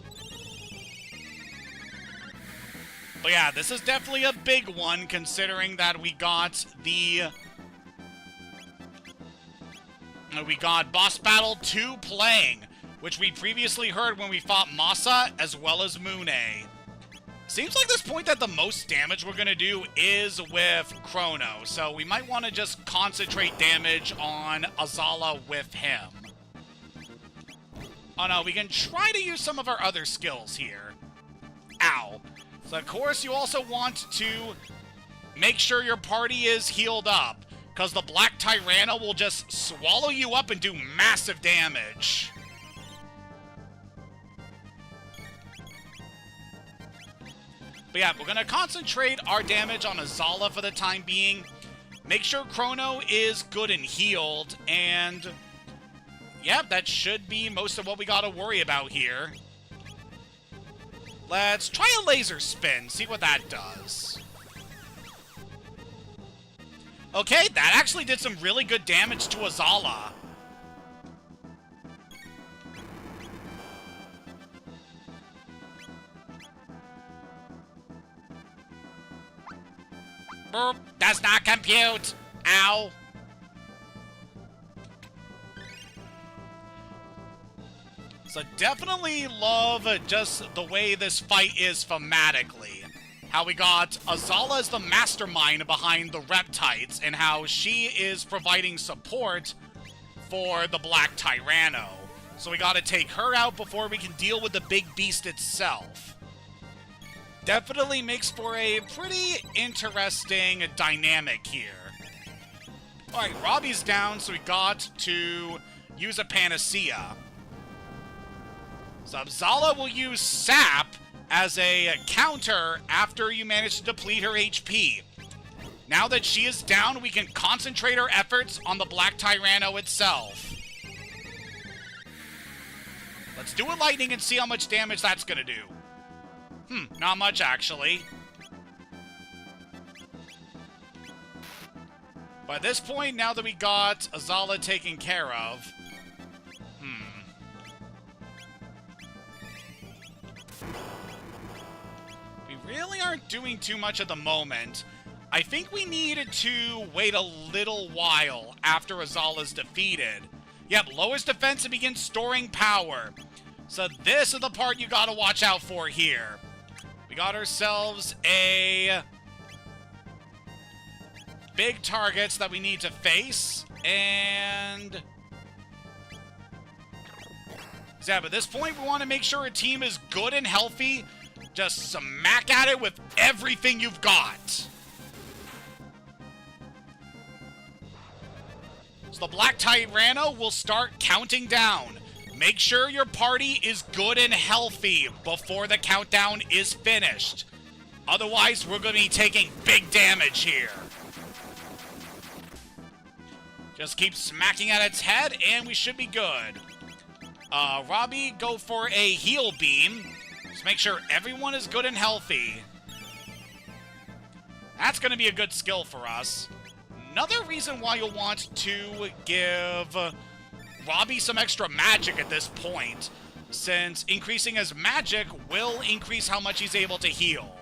[SPEAKER 1] But yeah, this is definitely a big one, considering that we got Boss Battle 2 playing, which we previously heard when we fought Masa as well as Mune. Seems like this point that the most damage we're going to do is with Chrono, so we might want to just concentrate damage on Azala with him. Oh no, we can try to use some of our other skills here. Ow. So of course you also want to make sure your party is healed up, because the Black Tyranno will just swallow you up and do massive damage. But yeah, we're going to concentrate our damage on Azala for the time being. Make sure Crono is good and healed, and yeah, that should be most of what we got to worry about here. Let's try a laser spin, see what that does. Okay, that actually did some really good damage to Azala.
[SPEAKER 2] Boop, does not compute. Ow.
[SPEAKER 1] So definitely love just the way this fight is thematically. How we got Azala as the mastermind behind the Reptites, and how she is providing support for the Black Tyranno. So we gotta take her out before we can deal with the big beast itself. Definitely makes for a pretty interesting dynamic here. Alright, Robbie's down, so we got to use a Panacea. So Azala will use Sap as a counter after you manage to deplete her HP. Now that she is down, we can concentrate our efforts on the Black Tyranno itself. Let's do a lightning and see how much damage that's gonna do. Not much actually. By this point, now that we got Azala taken care of, we really aren't doing too much at the moment. I think we needed to wait a little while after Azala's defeated. Yep, lowers defense and begins storing power. So this is the part you gotta watch out for here. We got ourselves a big targets that we need to face, and yeah, but at this point we want to make sure our team is good and healthy. Just smack at it with everything you've got. So the Black Tyranno will start counting down. Make sure your party is good and healthy before the countdown is finished. Otherwise, we're going to be taking big damage here. Just keep smacking at its head, and we should be good. Robbie, go for a heal beam. Just make sure everyone is good and healthy. That's going to be a good skill for us. Another reason why you'll want to give Robbie some extra magic at this point, since increasing his magic will increase how much he's able to heal.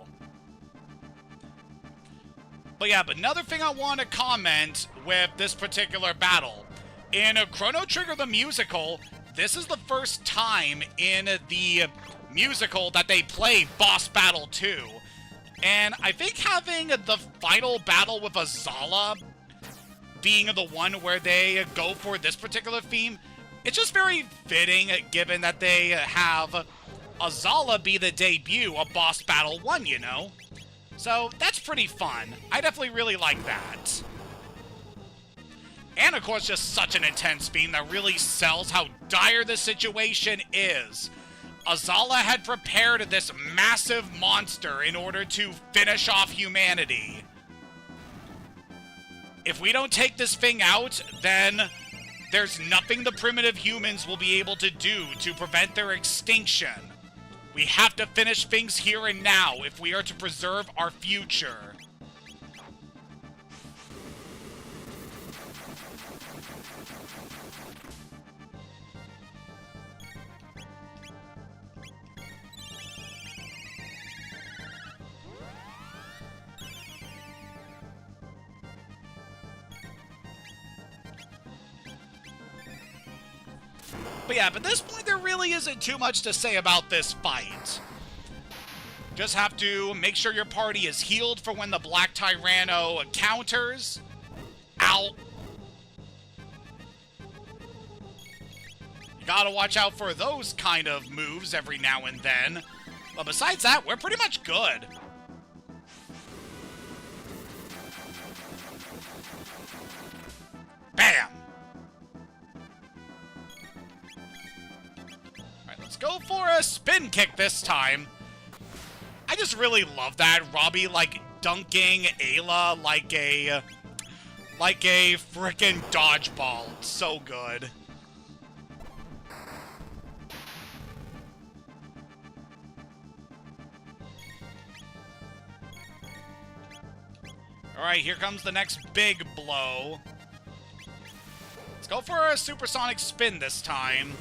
[SPEAKER 1] But yeah, but another thing I want to comment with this particular battle. In Chrono Trigger the Musical, this is the first time in the musical that they play Boss Battle 2. And I think having the final battle with Azala being the one where they go for this particular theme, it's just very fitting given that they have Azala be the debut of Boss Battle 1, you know? So that's pretty fun. I definitely really like that. And of course, just such an intense theme that really sells how dire the situation is. Azala had prepared this massive monster in order to finish off humanity. If we don't take this thing out, then there's nothing the primitive humans will be able to do to prevent their extinction. We have to finish things here and now if we are to preserve our future. But yeah, but at this point there really isn't too much to say about this fight. Just have to make sure your party is healed for when the Black Tyranno counters. Ow. You gotta watch out for those kind of moves every now and then. But besides that, we're pretty much good. Bam! Alright, let's go for a spin kick this time. I just really love that. Robbie, like, dunking Ayla like a frickin' dodgeball. It's so good. Alright, here comes the next big blow. Let's go for a supersonic spin this time.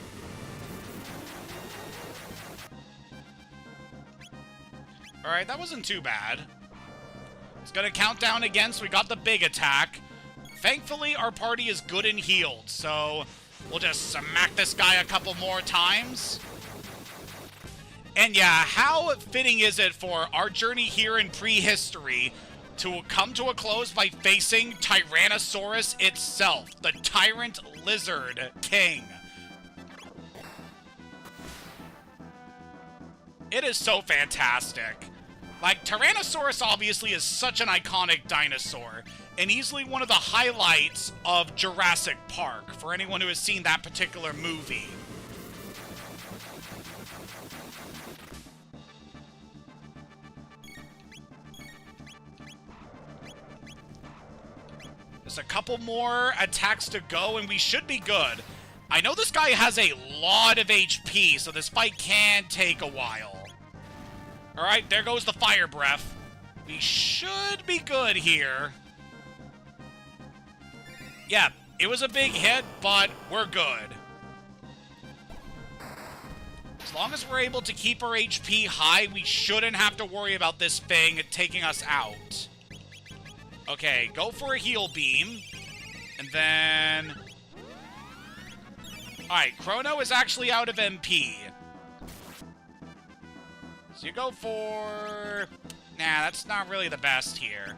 [SPEAKER 1] Alright, that wasn't too bad. It's gonna count down again, so we got the big attack. Thankfully, our party is good and healed, so we'll just smack this guy a couple more times. And yeah, how fitting is it for our journey here in prehistory to come to a close by facing Tyrannosaurus itself, the Tyrant Lizard King. It is so fantastic. Like, Tyrannosaurus obviously is such an iconic dinosaur, and easily one of the highlights of Jurassic Park, for anyone who has seen that particular movie. There's a couple more attacks to go, and we should be good. I know this guy has a lot of HP, so this fight can take a while. Alright, there goes the fire breath. We should be good here. Yeah, it was a big hit, but we're good. As long as we're able to keep our HP high, we shouldn't have to worry about this thing taking us out. Okay, go for a heal beam. And then... Alright, Crono is actually out of MP. So you go for... Nah, that's not really the best here.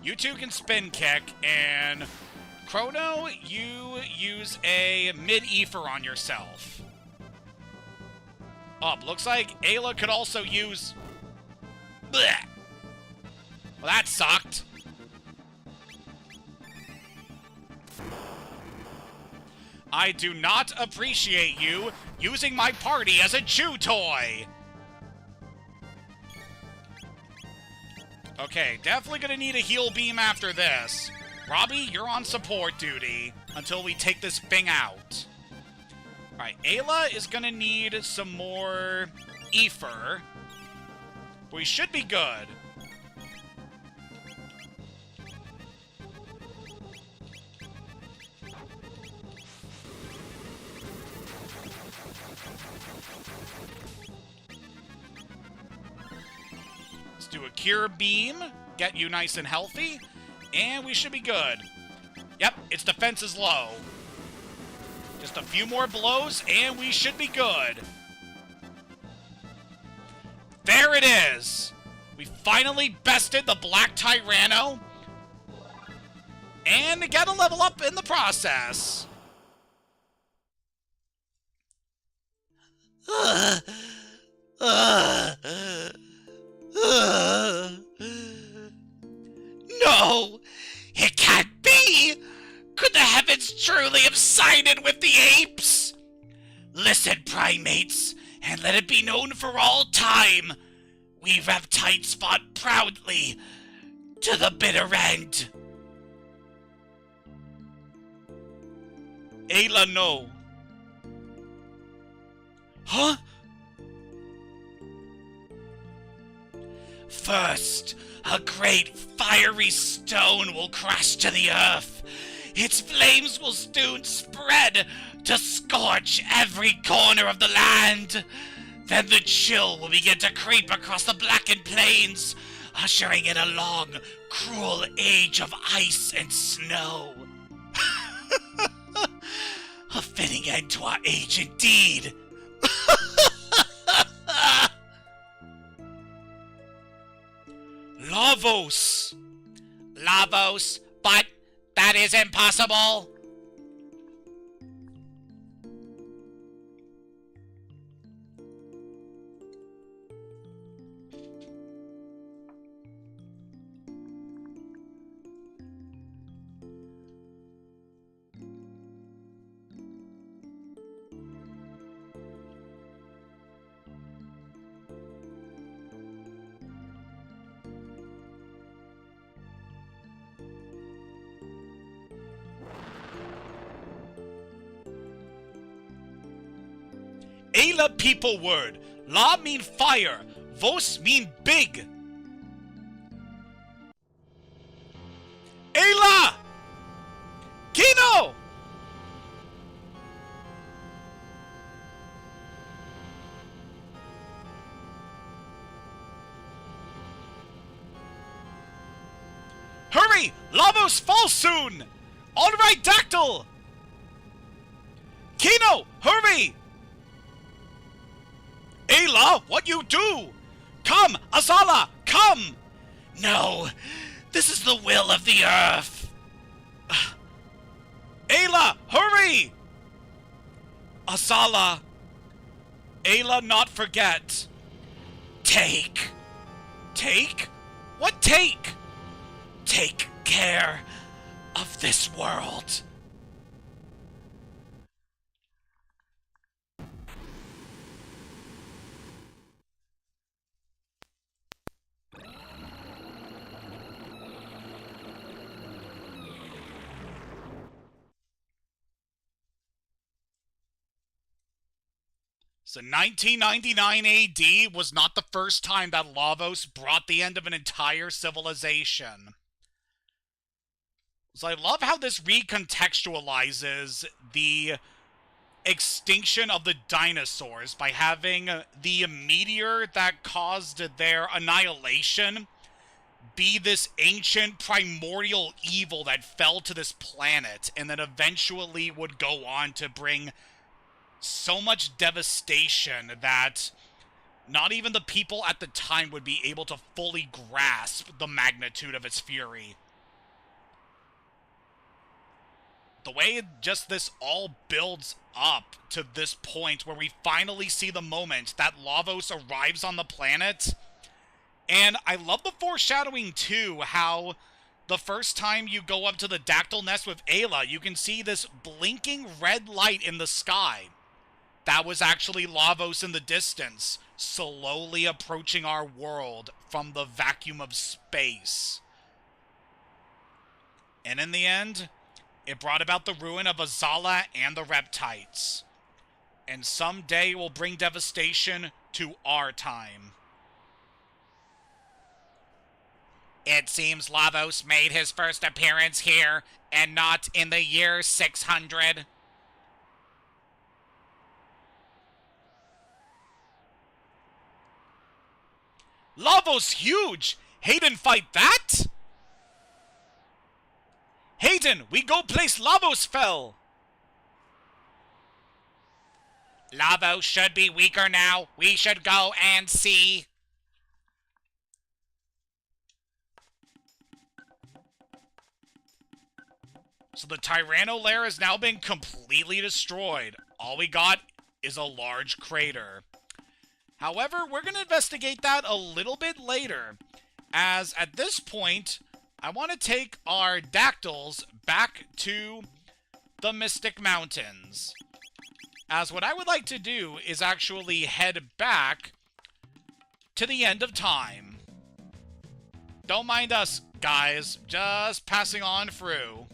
[SPEAKER 1] You two can spin kick, and... Crono, you use a mid-ether on yourself. Oh, looks like Ayla could also use... Blech. Well, that sucked. I do not appreciate you using my party as a chew toy. Okay, definitely gonna need a heal beam after this. Robbie, you're on support duty until we take this thing out. Alright, Ayla is gonna need some more ether. We should be good. do a cure beam, get you nice and healthy, and we should be good. Yep, its defense is low. Just a few more blows, and we should be good. There it is! We finally bested the Black Tyranno, and get a level up in the process.
[SPEAKER 2] No! It can't be! Could the heavens truly have sided with the apes? Listen, primates, and let it be known for all time, we Reptites fought proudly to the bitter end.
[SPEAKER 1] Ayla, no.
[SPEAKER 2] Huh? First, a great fiery stone will crash to the earth. Its flames will soon spread to scorch every corner of the land. Then the chill will begin to creep across the blackened plains, ushering in a long, cruel age of ice and snow. A fitting end to our age indeed.
[SPEAKER 1] Lavos!
[SPEAKER 2] Lavos, but that is impossible.
[SPEAKER 1] Ayla people word. La mean fire. Vos mean big. Ayla! Kino! Hurry! Lavos falls soon! Alright, Dactyl! Kino, hurry! Ayla, what you do? Come, Azala, come!
[SPEAKER 2] No, this is the will of the earth.
[SPEAKER 1] Ayla, hurry! Azala, Ayla not forget.
[SPEAKER 2] Take.
[SPEAKER 1] Take? What take?
[SPEAKER 2] Take care of this world.
[SPEAKER 1] So 1999 AD was not the first time that Lavos brought the end of an entire civilization. So I love how this recontextualizes the extinction of the dinosaurs by having the meteor that caused their annihilation be this ancient primordial evil that fell to this planet and then eventually would go on to bring so much devastation that not even the people at the time would be able to fully grasp the magnitude of its fury. The way just this all builds up to this point where we finally see the moment that Lavos arrives on the planet. And I love the foreshadowing too, how the first time you go up to the Dactyl nest with Ayla, you can see this blinking red light in the sky. That was actually Lavos in the distance, slowly approaching our world from the vacuum of space. And in the end, it brought about the ruin of Azala and the Reptites. And someday it will bring devastation to our time.
[SPEAKER 2] It seems Lavos made his first appearance here, and not in the year 600.
[SPEAKER 1] Lavo's huge! Hayden fight that? Hayden, we go place Lavos fell!
[SPEAKER 2] Lavo should be weaker now. We should go and see.
[SPEAKER 1] So the Tyranno lair has now been completely destroyed. All we got is a large crater. However, we're going to investigate that a little bit later, as at this point, I want to take our dactyls back to the Mystic Mountains. As what I would like to do is actually head back to the end of time. Don't mind us, guys. Just passing on through.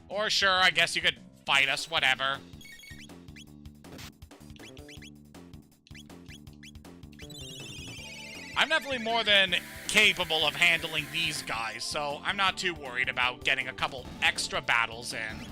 [SPEAKER 1] Or sure, I guess you could fight us, whatever. I'm definitely more than capable of handling these guys, so I'm not too worried about getting a couple extra battles in.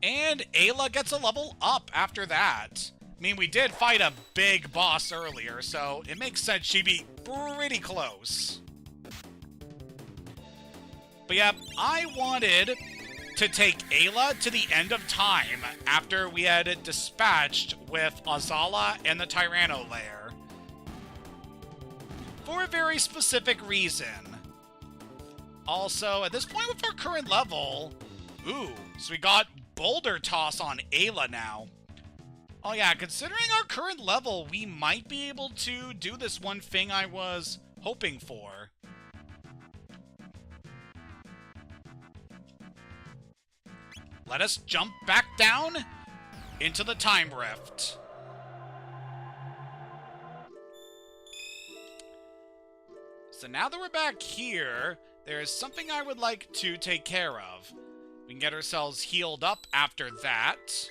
[SPEAKER 1] And Ayla gets a level up after that. I mean, we did fight a big boss earlier, so it makes sense she'd be pretty close. But yeah, I wanted to take Ayla to the end of time after we had dispatched with Azala and the Tyranno lair. For a very specific reason. Also, at this point with our current level, so we got Boulder Toss on Ayla now. Oh yeah, considering our current level, we might be able to do this one thing I was hoping for. Let us jump back down into the Time Rift. So now that we're back here, there is something I would like to take care of. We can get ourselves healed up after that.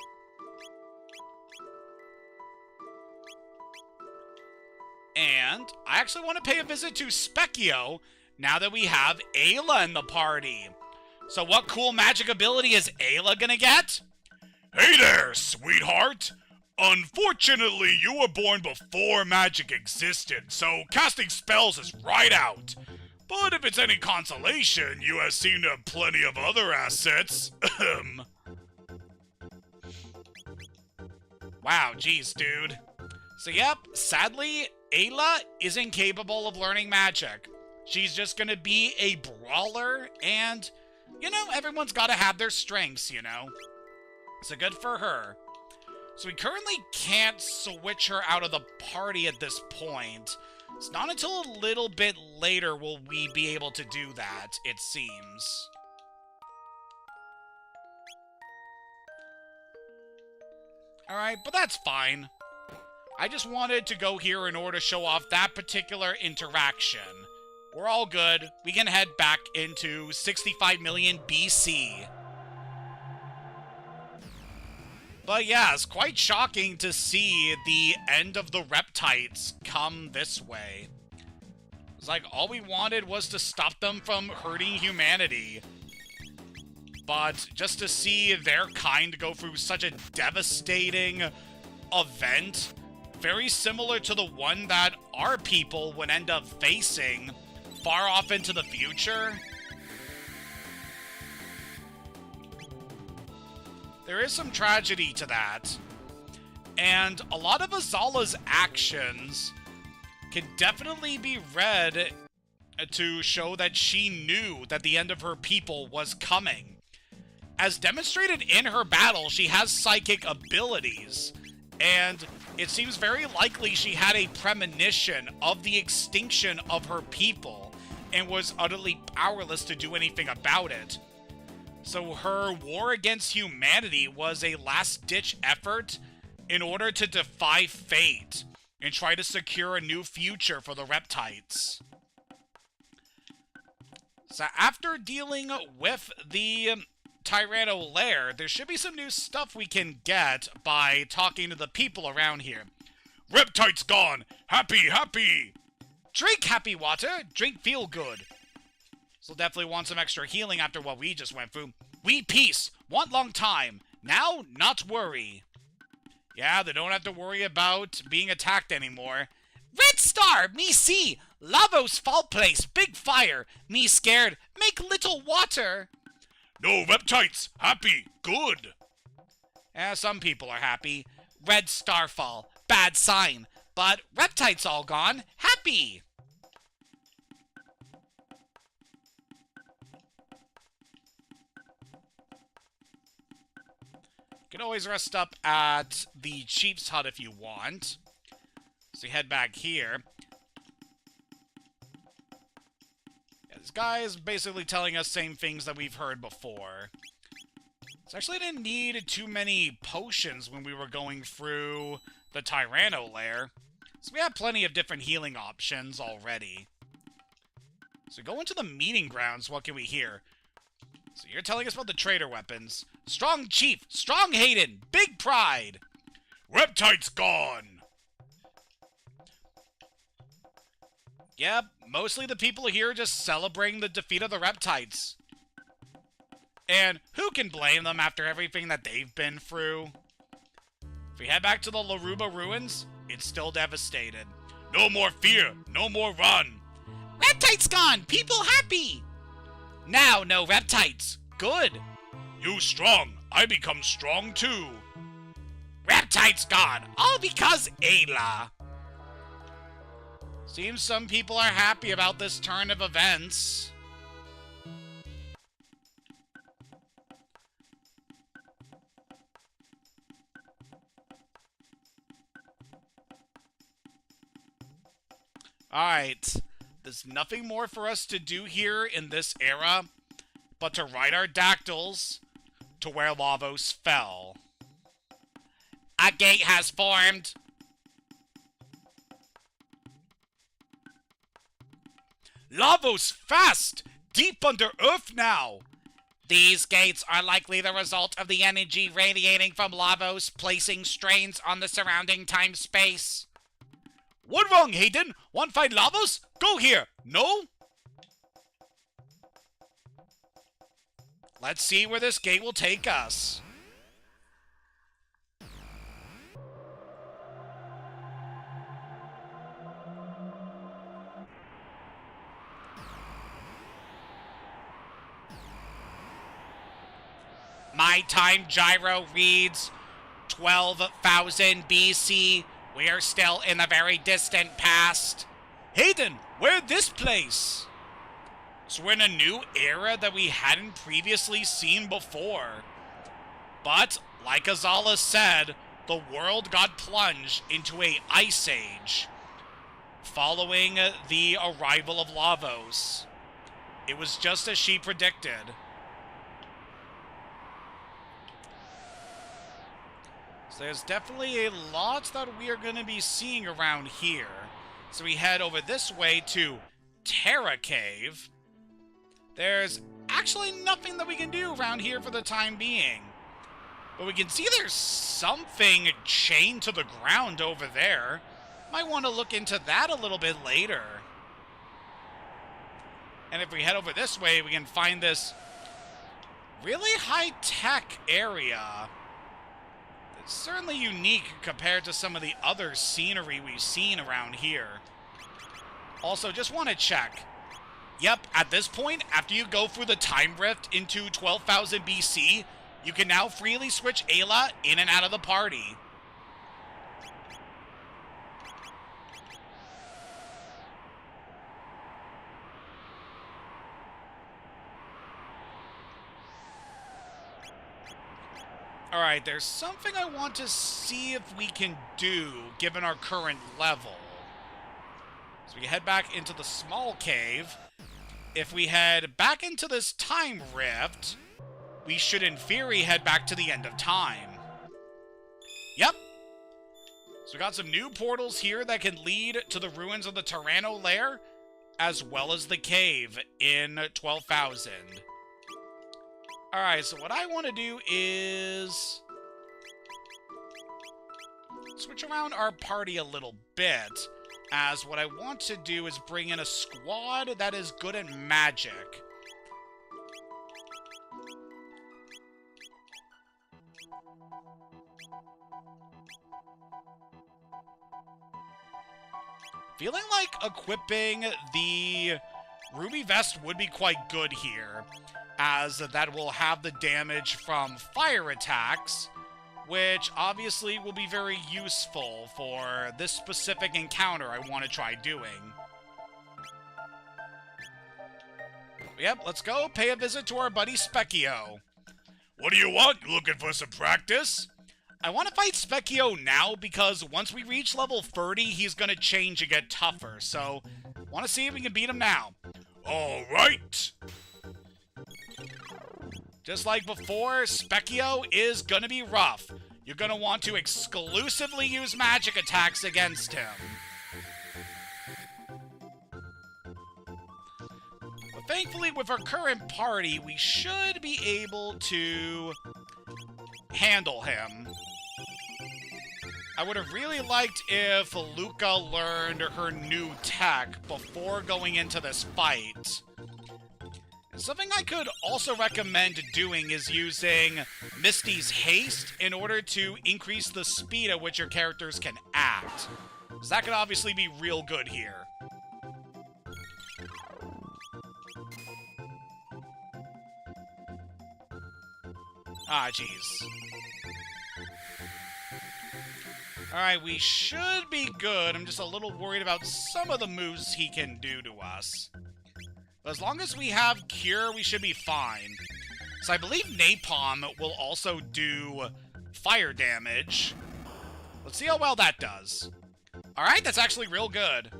[SPEAKER 1] And I actually want to pay a visit to Specchio now that we have Ayla in the party. So what cool magic ability is Ayla gonna get?
[SPEAKER 3] Hey there, sweetheart! Unfortunately, you were born before magic existed, so casting spells is right out. But if it's any consolation, you have seemed to have plenty of other assets.
[SPEAKER 1] Wow, geez, dude. So yep, sadly, Ayla is incapable of learning magic. She's just gonna be a brawler, and, you know, everyone's gotta have their strengths, you know? So good for her. So we currently can't switch her out of the party at this point. It's not until a little bit later will we be able to do that, it seems. Alright, but that's fine. I just wanted to go here in order to show off that particular interaction. We're all good. We can head back into 65 million BC. But yeah, it's quite shocking to see the end of the Reptites come this way. It's like all we wanted was to stop them from hurting humanity. But just to see their kind go through such a devastating event, very similar to the one that our people would end up facing far off into the future. There is some tragedy to that. And a lot of Azala's actions can definitely be read to show that she knew that the end of her people was coming. As demonstrated in her battle, she has psychic abilities, and it seems very likely she had a premonition of the extinction of her people and was utterly powerless to do anything about it. So her war against humanity was a last-ditch effort in order to defy fate and try to secure a new future for the Reptites. So after dealing with the Tyranno lair, there should be some new stuff we can get by talking to the people around here.
[SPEAKER 3] Reptites gone! Happy, happy!
[SPEAKER 1] Drink happy water. Drink feel good. So definitely want some extra healing after what we just went through. We peace. Want long time. Now, not worry. Yeah, they don't have to worry about being attacked anymore. Red Star, me see. Lavos fall place, big fire. Me scared, make little water.
[SPEAKER 3] No, Reptites, happy, good.
[SPEAKER 1] Some people are happy. Red Starfall, bad sign. But Reptites all gone, happy. You can always rest up at the Chief's Hut if you want. So you head back here. Yeah, this guy is basically telling us same things that we've heard before. So actually didn't need too many potions when we were going through the Tyranno lair. So we have plenty of different healing options already. So go into the meeting grounds, what can we hear? So you're telling us about the trader weapons. Strong Chief, strong Hayden, big pride.
[SPEAKER 3] Reptites gone.
[SPEAKER 1] Yep, mostly the people here just celebrating the defeat of the Reptites. And who can blame them after everything that they've been through? If we head back to the Laruba ruins, it's still devastated.
[SPEAKER 3] No more fear, no more run.
[SPEAKER 2] Reptites gone, people happy.
[SPEAKER 1] Now no Reptites, good.
[SPEAKER 3] You strong, I become strong too.
[SPEAKER 2] Reptites gone, all because Ayla.
[SPEAKER 1] Seems some people are happy about this turn of events. Alright, there's nothing more for us to do here in this era but to ride our dactyls to where Lavos fell.
[SPEAKER 2] A gate has formed.
[SPEAKER 1] Lavos fast! Deep under earth now!
[SPEAKER 2] These gates are likely the result of the energy radiating from Lavos placing strains on the surrounding time-space.
[SPEAKER 1] What wrong, Hayden? Want fight Lavos? Go here! No? Let's see where this gate will take us.
[SPEAKER 2] My time gyro reads 12,000 BC. We are still in the very distant past.
[SPEAKER 1] Hayden, where this place? So we're in a new era that we hadn't previously seen before. But, like Azala said, the world got plunged into an ice age following the arrival of Lavos. It was just as she predicted. So there's definitely a lot that we are going to be seeing around here. So we head over this way to Terra Cave. There's actually nothing that we can do around here for the time being. But we can see there's something chained to the ground over there. Might want to look into that a little bit later. And if we head over this way, we can find this really high-tech area. It's certainly unique compared to some of the other scenery we've seen around here. Also, just want to check. Yep, at this point, after you go through the time rift into 12,000 BC, you can now freely switch Ayla in and out of the party. Alright, there's something I want to see if we can do, given our current level. So we head back into the small cave. If we head back into this time rift, we should in theory head back to the end of time. Yep. So we got some new portals here that can lead to the ruins of the Tyranno lair, as well as the cave in 12,000. Alright, so what I want to do is switch around our party a little bit. as what I want to do is bring in a squad that is good at magic. Feeling like equipping the Ruby Vest would be quite good here, as that will have the damage from fire attacks, which obviously will be very useful for this specific encounter I want to try doing. Yep, let's go pay a visit to our buddy Specchio.
[SPEAKER 3] What do you want? You looking for some practice?
[SPEAKER 1] I want to fight Specchio now because once we reach level 30, he's going to change and get tougher. So, want to see if we can beat him now.
[SPEAKER 3] All right.
[SPEAKER 1] Just like before, Specchio is going to be rough. You're going to want to exclusively use magic attacks against him. But thankfully, with our current party, we should be able to handle him. I would have really liked if Luca learned her new tech before going into this fight. Something I could also recommend doing is using Misty's haste in order to increase the speed at which your characters can act. So that could obviously be real good here. Ah, jeez. Alright, we should be good. I'm just a little worried about some of the moves he can do to us. But as long as we have Cure, we should be fine. So I believe Napalm will also do fire damage. Let's see how well that does. Alright, that's actually real good.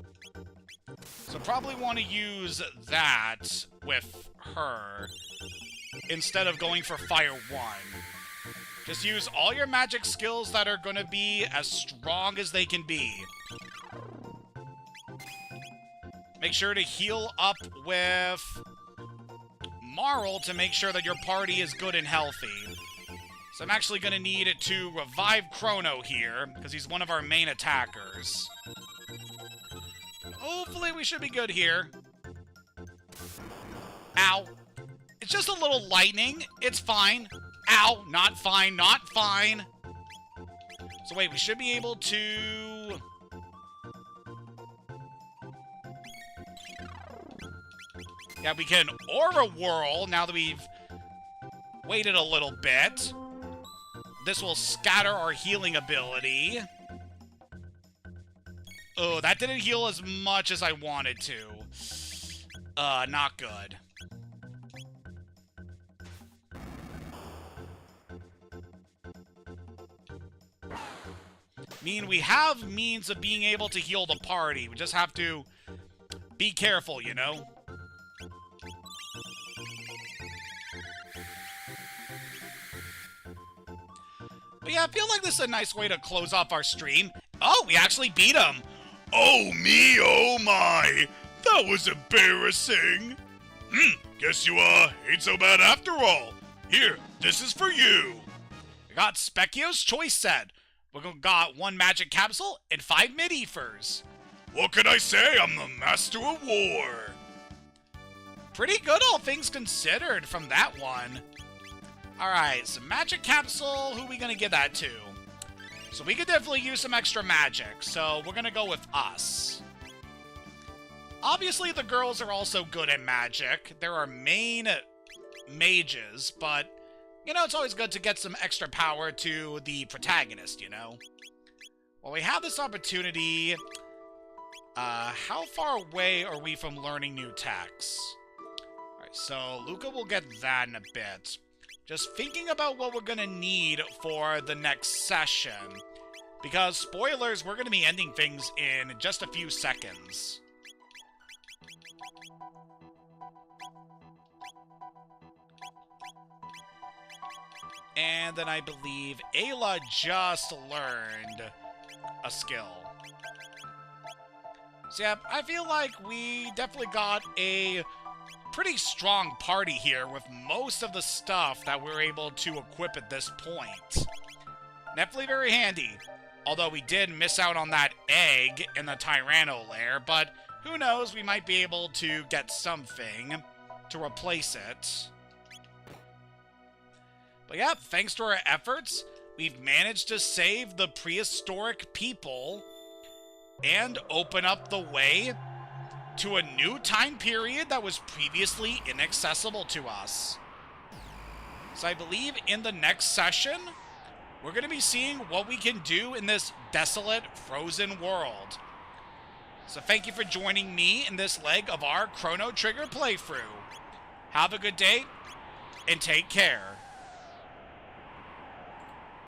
[SPEAKER 1] So probably want to use that with her instead of going for Fire 1. Just use all your magic skills that are going to be as strong as they can be. Make sure to heal up with Marl to make sure that your party is good and healthy. So I'm actually going to need to revive Chrono here, because he's one of our main attackers. Hopefully we should be good here. Ow. It's just a little lightning. It's fine. Ow. Not fine. Not fine. So wait, we should be able to... Yeah, we can Aura Whirl now that we've waited a little bit. This will scatter our healing ability. Oh, that didn't heal as much as I wanted to. Not good. I mean, we have means of being able to heal the party. We just have to be careful, you know? But yeah, I feel like this is a nice way to close off our stream. Oh, we actually beat him!
[SPEAKER 3] Oh me, oh my! That was embarrassing! Guess you, ain't so bad after all. Here, this is for you.
[SPEAKER 1] We got Specchio's Choice Set. We got 1 magic capsule and 5 mid-ephers.
[SPEAKER 3] What can I say? I'm the master of war.
[SPEAKER 1] Pretty good, all things considered, from that one. Alright, so magic capsule, who are we gonna give that to? So we could definitely use some extra magic, so we're gonna go with us. Obviously, the girls are also good at magic. They're our main mages, but, you know, it's always good to get some extra power to the protagonist, you know? Well, we have this opportunity. How far away are we from learning new techs? Alright, so Luca will get that in a bit. Just thinking about what we're gonna need for the next session. Because, spoilers, we're gonna be ending things in just a few seconds. And then I believe Ayla just learned a skill. So yeah, I feel like we definitely got a pretty strong party here with most of the stuff that we're able to equip at this point. Definitely very handy. Although we did miss out on that egg in the Tyranno lair, but who knows, we might be able to get something to replace it. But yeah, thanks to our efforts, we've managed to save the prehistoric people and open up the way to a new time period that was previously inaccessible to us. So I believe in the next session, we're going to be seeing what we can do in this desolate, frozen world. So thank you for joining me in this leg of our Chrono Trigger playthrough. Have a good day, and take care.